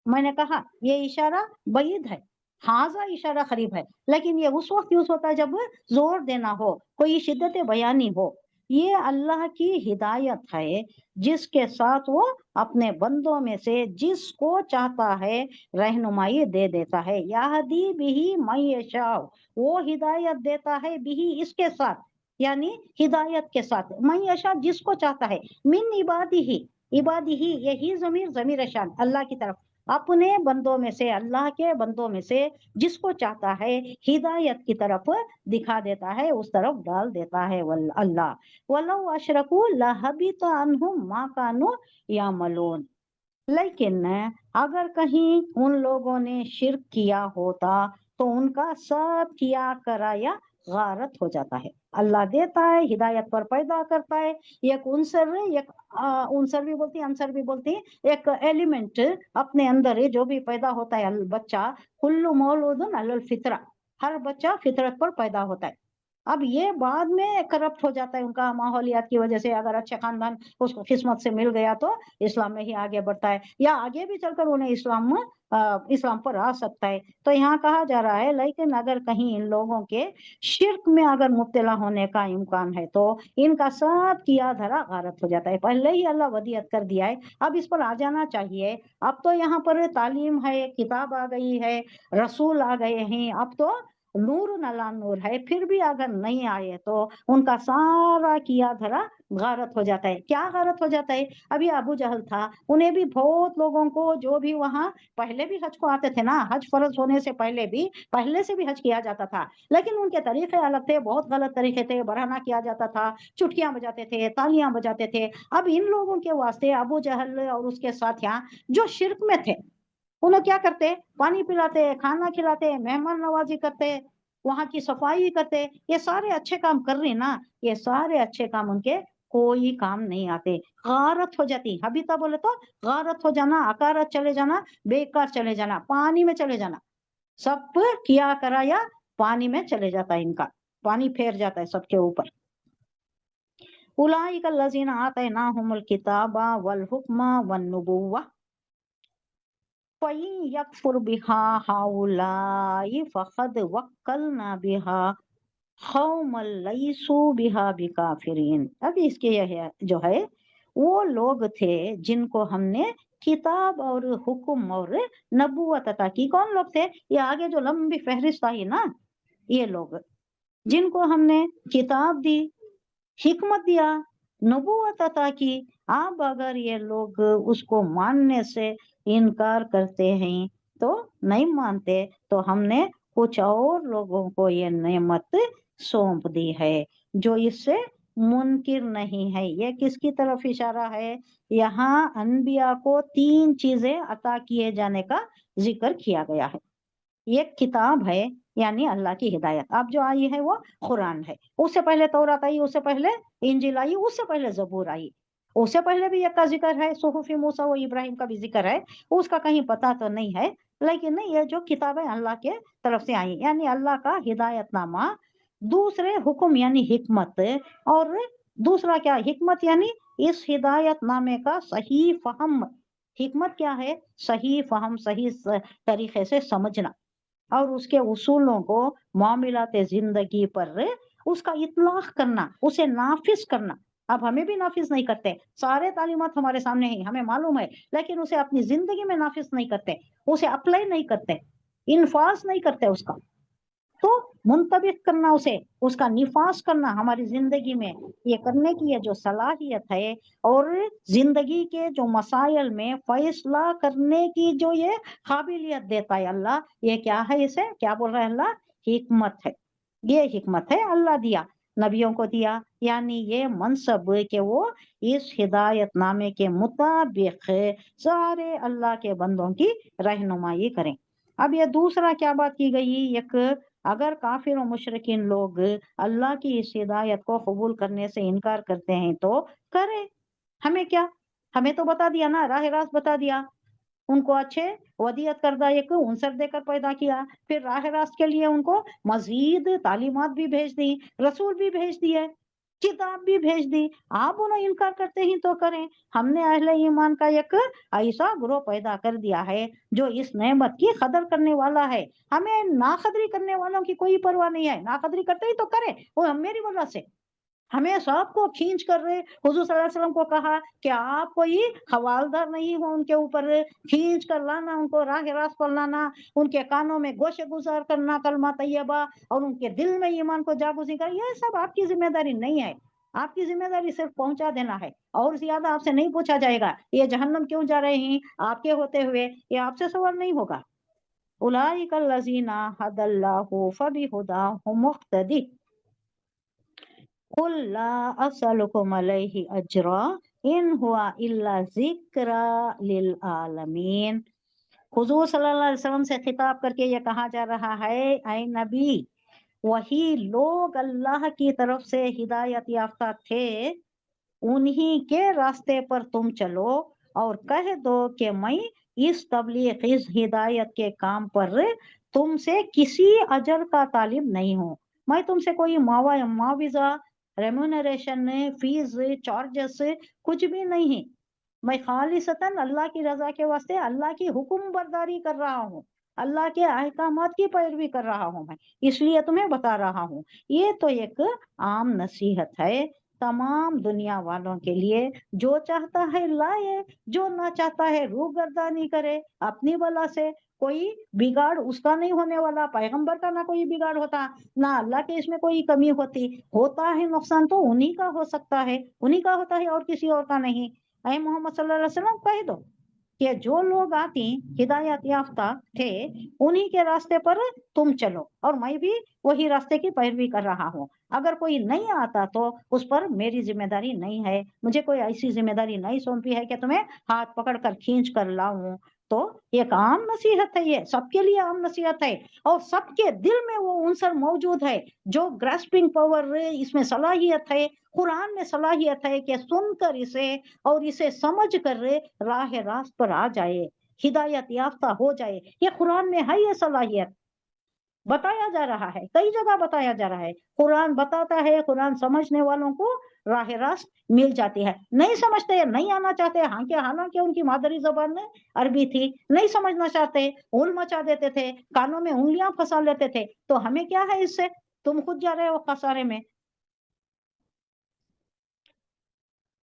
میں نے کہا یہ اشارہ بعید ہے، حاضہ اشارہ قریب ہے، لیکن یہ اس وقت یوز ہوتا ہے جب زور دینا ہو، کوئی شدت بیانی ہو. یہ اللہ کی ہدایت ہے جس کے ساتھ وہ اپنے بندوں میں سے جس کو چاہتا ہے رہنمائی دے دیتا ہے. یہدی بہی من یشاء، وہ ہدایت دیتا ہے بہی اس کے ساتھ، یعنی ہدایت کے ساتھ، من یشاء جس کو چاہتا ہے، من عبادی، عبادی یہی ضمیر شان اللہ کی طرف، اپنے بندوں میں سے، اللہ کے بندوں میں سے جس کو چاہتا ہے ہدایت کی طرف دکھا دیتا ہے، اس طرف ڈال دیتا ہے اللہ. وَلَوْ أَشْرَكُوا لَحَبِطَ عَنْهُمْ مَا كَانُوا يَعْمَلُونَ، لیکن اگر کہیں ان لوگوں نے شرک کیا ہوتا تو ان کا سب کیا کرایا غارت ہو جاتا ہے. اللہ دیتا ہے، ہدایت پر پیدا کرتا ہے، ایک عنصر، ایک عنصر بھی بولتی ہیں، عنصر بھی بولتی ہیں، ایک ایلیمنٹ اپنے اندر جو بھی پیدا ہوتا ہے بچہ، کل مولود علی الفطرہ، ہر بچہ فطرت پر پیدا ہوتا ہے. اب یہ بعد میں کرپٹ ہو جاتا ہے ان کا ماحولیات کی وجہ سے، اگر اچھے خاندان اس کو قسمت سے مل گیا تو اسلام میں ہی آگے بڑھتا ہے، یا آگے بھی چل کر انہیں اسلام پر آ سکتا ہے. تو یہاں کہا جا رہا ہے لیکن اگر کہیں ان لوگوں کے شرک میں اگر مبتلا ہونے کا امکان ہے تو ان کا سب کیا دھرا غارت ہو جاتا ہے. پہلے ہی اللہ ودیعت کر دیا ہے، اب اس پر آ جانا چاہیے. اب تو یہاں پر تعلیم ہے، کتاب آ گئی ہے، رسول آ گئے ہیں، اب تو نور نلا نور ہے، پھر بھی اگر نہیں آئے تو ان کا سارا کیا دھرا غارت ہو جاتا ہے. کیا غارت ہو جاتا ہے؟ ابھی ابو جہل تھا، انہیں بھی بہت لوگوں کو جو بھی وہاں پہلے بھی حج کو آتے تھے نا، حج فرض ہونے سے پہلے سے بھی حج کیا جاتا تھا، لیکن ان کے طریقے الگ تھے، بہت غلط طریقے تھے، برہنہ کیا جاتا تھا، چٹکیاں بجاتے تھے، تالیاں بجاتے تھے. اب ان لوگوں کے واسطے ابو جہل اور اس کے ساتھیاں جو شرک میں تھے، انہوں کیا کرتے؟ پانی پلاتے، کھانا کھلاتے، مہمان نوازی کرتے، وہاں کی صفائی کرتے، یہ سارے اچھے کام کر رہے نا، یہ سارے اچھے کام ان کے کوئی کام نہیں آتے. غارت ہو جاتی، حبیطہ بولے تو غارت ہو جانا، اکارت چلے جانا، بیکار چلے جانا، پانی میں چلے جانا، سب کیا کرایا پانی میں چلے جاتا ہے، ان کا پانی پھیر جاتا ہے سب کے اوپر. اولئک الذین آتیناہم الکتاب والحکم والنبوۃ فَإِن يَكْفُرْ بِهَا هَؤُلَاءِ فَقَدْ وَكَّلْنَا بِهَا قَوْمًا لَيْسُوا بِهَا بِكَافِرِينَ. اب اس کے یہ جو ہے وہ لوگ تھے جن کو ہم نے کتاب اور حکم اور نبوت عطا کی. کون لوگ تھے؟ یہ آگے جو لمبی فہرست آئی نا، یہ لوگ جن کو ہم نے کتاب دی، حکمت دیا، نبوت عطا کی. اب اگر یہ لوگ اس کو ماننے سے انکار کرتے ہیں تو نہیں مانتے، تو ہم نے کچھ اور لوگوں کو یہ نعمت سونپ دی ہے جو اس سے منکر نہیں ہے. یہ کس کی طرف اشارہ ہے؟ یہاں انبیاء کو 3 چیزیں عطا کیے جانے کا ذکر کیا گیا ہے. ایک کتاب ہے یعنی اللہ کی ہدایت، اب جو آئی ہے وہ قرآن ہے. اس سے پہلے تورات آئی، اس سے پہلے انجیل آئی، اس سے پہلے زبور آئی، اس سے پہلے بھی ایک کا ذکر ہے، صحف موسیٰ و ابراہیم کا بھی ذکر ہے، اس کا کہیں پتہ تو نہیں ہے، لیکن یہ جو کتابیں اللہ کے طرف سے آئی یعنی اللہ کا ہدایت نامہ. دوسرے حکم یعنی حکمت، اور دوسرا کیا؟ حکمت یعنی اس ہدایت نامے کا صحیح فہم. حکمت کیا ہے؟ صحیح فہم، صحیح طریقے سے سمجھنا، اور اس کے اصولوں کو معاملات زندگی پر اس کا اطلاق کرنا، اسے نافذ کرنا. اب ہمیں بھی نافذ نہیں کرتے، سارے تعلیمات ہمارے سامنے ہیں، ہمیں معلوم ہے، لیکن اسے اپنی زندگی میں نافذ نہیں کرتے، اسے اپلائی نہیں کرتے، انفاذ نہیں کرتے اس کا. تو منطبق کرنا، اسے اس کا نفاذ کرنا ہماری زندگی میں، یہ کرنے کی یہ جو صلاحیت ہے، اور زندگی کے جو مسائل میں فیصلہ کرنے کی جو یہ قابلیت دیتا ہے اللہ، یہ کیا ہے؟ اسے کیا بول رہا ہے اللہ؟ حکمت ہے. یہ حکمت ہے اللہ دیا، نبیوں کو دیا، یعنی یہ منصب کہ وہ اس ہدایت نامے کے مطابق سارے اللہ کے بندوں کی رہنمائی کریں. اب یہ دوسرا کیا بات کی گئی؟ ایک، اگر کافر و مشرکین لوگ اللہ کی اس ہدایت کو قبول کرنے سے انکار کرتے ہیں تو کرے، ہمیں کیا؟ ہمیں تو بتا دیا نا، راہ راست بتا دیا، उनको अच्छे वदियत करदा एक उनसर देकर पैदा किया, फिर राह रास्त के लिए उनको मजीद तालीमात भी भेज दी, रसूल भी भेज दिए, किताब भी भेज दी। आप उन्हें इनकार करते ही तो करें। हमने अहले ईमान का एक ऐसा ग्रोह पैदा कर दिया है जो इस नेमत की कदर करने वाला है। हमें नाकदरी करने वालों की कोई परवाह नहीं है, नाकदरी करते ही तो करें, वो मेरी वजह से। हमें सबको खींच कर हुजूर सल्लल्लाहु अलैहि वसल्लम को कहा कि आप कोई हवालदार नहीं हो, उनके ऊपर खींच कर लाना, उनको राह रास्त पर लाना, उनके कानों में गोशे गुजार करना कलमा तैयबा और उनके दिल में ईमान को जागुज़ी कर, ये सब आपकी जिम्मेदारी नहीं है। आपकी जिम्मेदारी सिर्फ पहुंचा देना है और ज्यादा आपसे नहीं पूछा जाएगा। ये जहन्नम क्यों जा रहे हैं आपके होते हुए, ये आपसे सवाल नहीं होगा। उलाइकल लजीना हदल्लाहु फबिहुदाहु मुक्तदी कुल ला असलुकुम अलैहि अजरा इन हुआ इल्ला ज़िक्रा लिल आलमीन। हुजूर सल्लल्लाहु अलैहि वसल्लम से खिताब करके ये कहा जा रहा है, ऐ नबी, वही लोग अल्लाह की तरफ से हिदायत याफ्ता थे, उन्हीं के रास्ते पर तुम चलो और कह दो कि मैं इस तबलीग, इस हिदायत के काम पर तुमसे किसी अजर का तालिब नहीं हूँ। मैं तुमसे कोई मुआविजा, रेम्यूनरेशन, फीस, चार्जेस कुछ भी नहीं है। मैं खालिसतन अल्लाह की रजा के वास्ते अल्लाह की हुक्म बरदारी कर रहा हूँ, अल्लाह के अहकामात की पैरवी कर रहा हूँ मैं, इसलिए तुम्हें बता रहा हूँ। ये तो एक आम नसीहत है तमाम दुनिया वालों के लिए। जो चाहता है लाए, जो ना चाहता है रूगर्दानी करे अपनी बला से। कोई बिगाड़ उसका नहीं होने वाला, पैगंबर का ना कोई बिगाड़ होता, ना अल्लाह के इसमें कोई कमी होती। होता है नुकसान तो उन्हीं का हो सकता है, उन्हीं का होता है और किसी और का नहीं। ऐ मोहम्मद सल्लल्लाहु अलैहि वसल्लम कह दो कि जो लोग आती हिदायत याफ्ता थे, उन्हीं के रास्ते पर तुम चलो और मैं भी वही रास्ते की पैरवी कर रहा हूँ। अगर कोई नहीं आता तो उस पर मेरी जिम्मेदारी नहीं है, मुझे कोई ऐसी जिम्मेदारी नहीं सौंपी है कि तुम्हें हाथ पकड़ कर खींच कर लाऊं। तो एक आम नसीहत है, ये सबके लिए आम नसीहत है और सबके दिल में वो उनसर मौजूद है जो ग्रास्पिंग पावर, इसमें सलाहियत है, कुरान में सलाहियत है कि सुनकर इसे और इसे समझ कर राह रास्त पर आ जाए, हिदायत याफ्ता हो जाए। ये कुरान में है, ये सलाहियत बताया जा रहा है, कई जगह बताया जा रहा है। कुरान बताता है, कुरान समझने वालों को राह रास्त मिल जाती है। नहीं समझते, नहीं आना चाहते, हालांकि उनकी मादरी जबान में अरबी थी, नहीं समझना चाहते, उल मचा देते थे, कानों में उंगलियां फंसा लेते थे। तो हमें क्या है इससे, तुम खुद जा रहे हो खसारे में।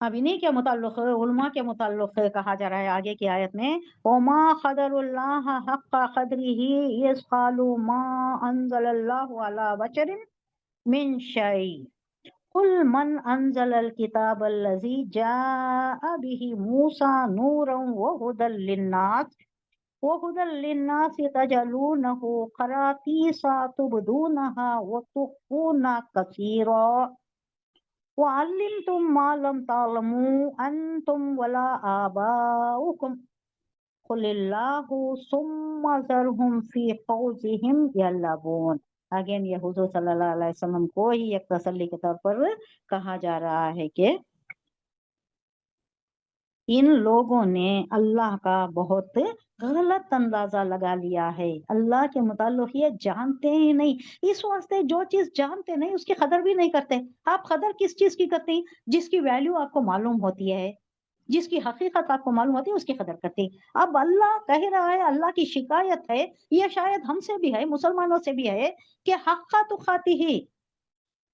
अब इन्हीं के मुताल्लिक़, उलमा के मुताल्लिक़ कहा जा रहा है आगे की आयत में, वमा क़दरुल्लाह हक़्क़ क़द्रिही इज़ क़ालू मा अंज़लल्लाहु अला बशरिन मिन शै कुल मन अंज़लल किताबल्लज़ी जाअ बिही मूसा नूरन व हुदल लिन्नास तजलूनहु क़रातीसा तुबदूनहा व तुख़्फ़ूना कसीरा वअल्लिमतुम मा लम तालमू अंतुम वला आबाउकुम कुलिल्लाहु सुम्मा ज़रहुम फी ख़ौज़िहिम यलअबून। अगेन ये हुजूर सल्लल्लाहु अलैहि वसल्लम को ही एक तसल्ली के तौर पर कहा जा रहा है कि इन लोगों ने अल्लाह का बहुत गलत अंदाजा लगा लिया है, अल्लाह के मुताल्लिक़ ये जानते ही नहीं, इस वास्ते जो चीज जानते नहीं उसकी कदर भी नहीं करते। आप कदर किस चीज की करते हैं? जिसकी वैल्यू आपको मालूम होती है, जिसकी हकीकत आपको मालूम होती है, उसकी कदर करते हैं। अब अल्लाह कह रहा है, अल्लाह की शिकायत है, ये शायद हमसे भी है, मुसलमानों से भी है कि हक्का तुकाती ही,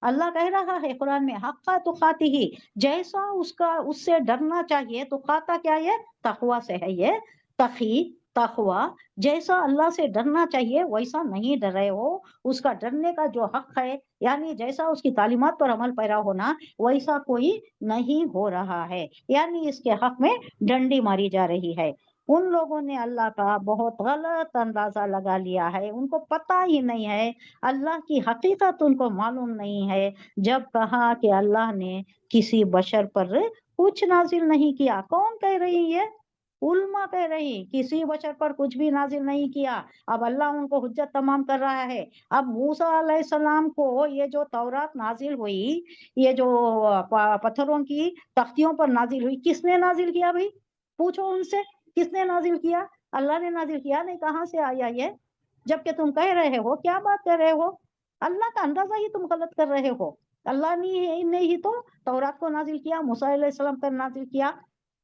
अल्लाह कह रहा है कुरान में, हक्का तुकाती ही, जैसा उसका उससे डरना चाहिए। तो खाता क्या है? तकवा से है ये, तकी तकवा, जैसा अल्लाह से डरना चाहिए वैसा नहीं डर रहे हो। उसका डरने का जो हक है, यानी जैसा उसकी तालीमात पर अमल पैरा होना, वैसा कोई नहीं हो रहा है, यानी इसके हक में डंडी मारी जा रही है। उन लोगों ने अल्लाह का बहुत गलत अंदाजा लगा लिया है, उनको पता ही नहीं है, अल्लाह की हकीकत उनको मालूम नहीं है। जब कहा कि अल्लाह ने किसी बशर पर कुछ नाजिल नहीं किया, कौन कह रही है? उल्मा कह रही, किसी बशर पर कुछ भी नाजिल नहीं किया। अब अल्लाह उनको हुज्जत तमाम कर रहा है। अब मूसा अलैहिस्सलाम को ये जो तौरात नाजिल हुई, ये जो पत्थरों की तख्तियों पर नाजिल हुई, किसने नाजिल किया भाई? पूछो उनसे, किसने नाजिल किया? اللہ نے نازل کیا نہیں، کہاں سے آیا یہ؟ جبکہ تم کہہ رہے ہو، کیا بات کر رہے ہو؟ اللہ کا اندازہ ہی تم غلط کر رہے ہو. اللہ نے ہی تو تورات کو نازل کیا، موسیٰ علیہ السلام پر نازل کیا،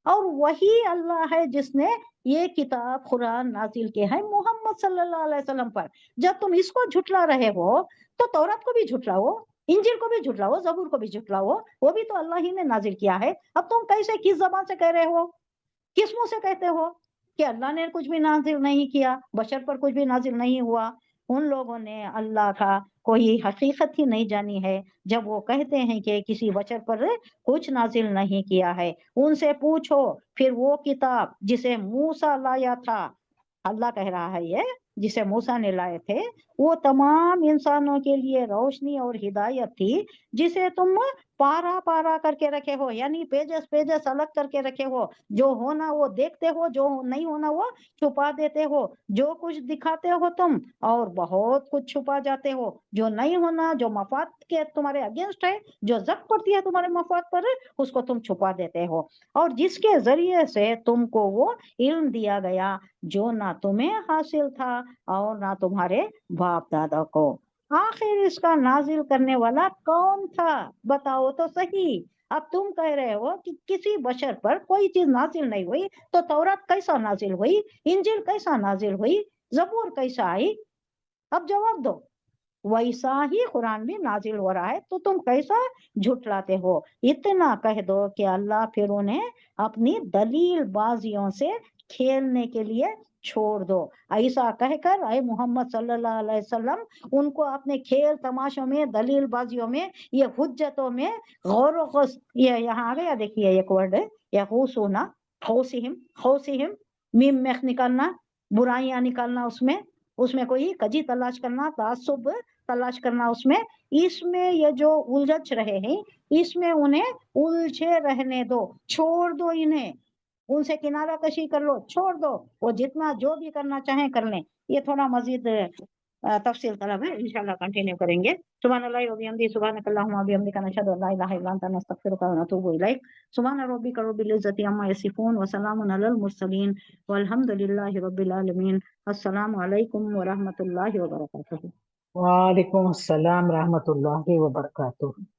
اور وہی اللہ ہے جس نے یہ کتاب قرآن نازل کی ہے محمد صلی اللہ علیہ وسلم پر. جب تم اس کو جھٹلا رہے ہو تو تورات کو بھی جھٹلاؤ، انجیل کو بھی جھٹلاؤ، زبور کو بھی جھٹلاؤ، وہ بھی تو اللہ ہی نے نازل کیا ہے. اب تم کیسے، کس زبان سے کہہ رہے ہو، کس منہ سے کہتے ہو کہ اللہ نے کچھ بھی نازل نہیں کیا، بشر پر کچھ بھی نازل نہیں ہوا؟ ان لوگوں نے اللہ کا کوئی حقیقت ہی نہیں جانی ہے جب وہ کہتے ہیں کہ کسی بشر پر کچھ نازل نہیں کیا ہے. ان سے پوچھو پھر وہ کتاب جسے موسیٰ لایا تھا، اللہ کہہ رہا ہے یہ جسے موسیٰ نے لائے تھے، وہ تمام انسانوں کے لیے روشنی اور ہدایت تھی، جسے تم پارا پارا کر کے رکھے ہو، یعنی پیجز پیجز الگ کر کے رکھے ہو. جو ہونا وہ دیکھتے ہو، جو نہیں ہونا وہ چھپا دیتے ہو. جو کچھ دکھاتے ہو تم اور بہت کچھ چھپا جاتے ہو. جو نہیں ہونا، جو مفاد کے تمہارے اگینسٹ ہے، جو زد پڑتی ہے تمہارے مفاد پر، اس کو تم چھپا دیتے ہو. اور جس کے ذریعے سے تم کو وہ علم دیا گیا جو نہ تمہیں حاصل تھا اور نہ تمہارے باپ دادا کو. آخر اس کا نازل کرنے والا کون تھا؟ بتاؤ تو صحیح. اب تم کہہ رہے ہو کہ کسی بشر پر کوئی چیز نازل نہیں ہوئی، تو تورات کیسا نازل ہوئی، انجیل کیسا نازل ہوئی، زبور کیسا آئی؟ اب جواب دو. ویسا ہی قرآن بھی نازل ہو رہا ہے، تو تم کیسا جھٹلاتے ہو؟ اتنا کہہ دو کہ اللہ پھر انہیں اپنی دلیل بازیوں سے کھیلنے کے لیے چھوڑ دو. ایسا کہہ کر اے محمد صلی اللہ علیہ وسلم ان کو اپنے کھیل تماشوں میں، دلیل بازیوں میں، یہ حجتوں میں غور و خوص، یہ یہاں آ گیا دیکھیے ایک ورڈ ہے یغوصون، خوصہم، میم میخ نکالنا، برائیاں نکالنا، اس میں کوئی کجی تلاش کرنا، تعصب تلاش کرنا، اس میں یہ جو الجھ رہے ہیں، اس میں انہیں الجھے رہنے دو، چھوڑ دو انہیں، ان سے کنارہ کشی کر لو، چھوڑ دو، وہ جتنا جو بھی کرنا چاہیں کر لیں. یہ تھوڑا مزید تفصیل طلب ہے، انشاءاللہ کنٹینیو کریں گے. سبحان اللہ و بحمدہ، سبحانک اللہم و بحمدک، نشہد ان لا الہ الا انت، نستغفرک و نتوب الیک. سبحان ربک رب العزۃ عما یصفون وسلام علی المرسلین والحمد للہ رب العالمین. السلام علیکم ورحمۃ اللہ وبرکاتہ.
وعلیکم السلام رحمۃ اللہ وبرکاتہ.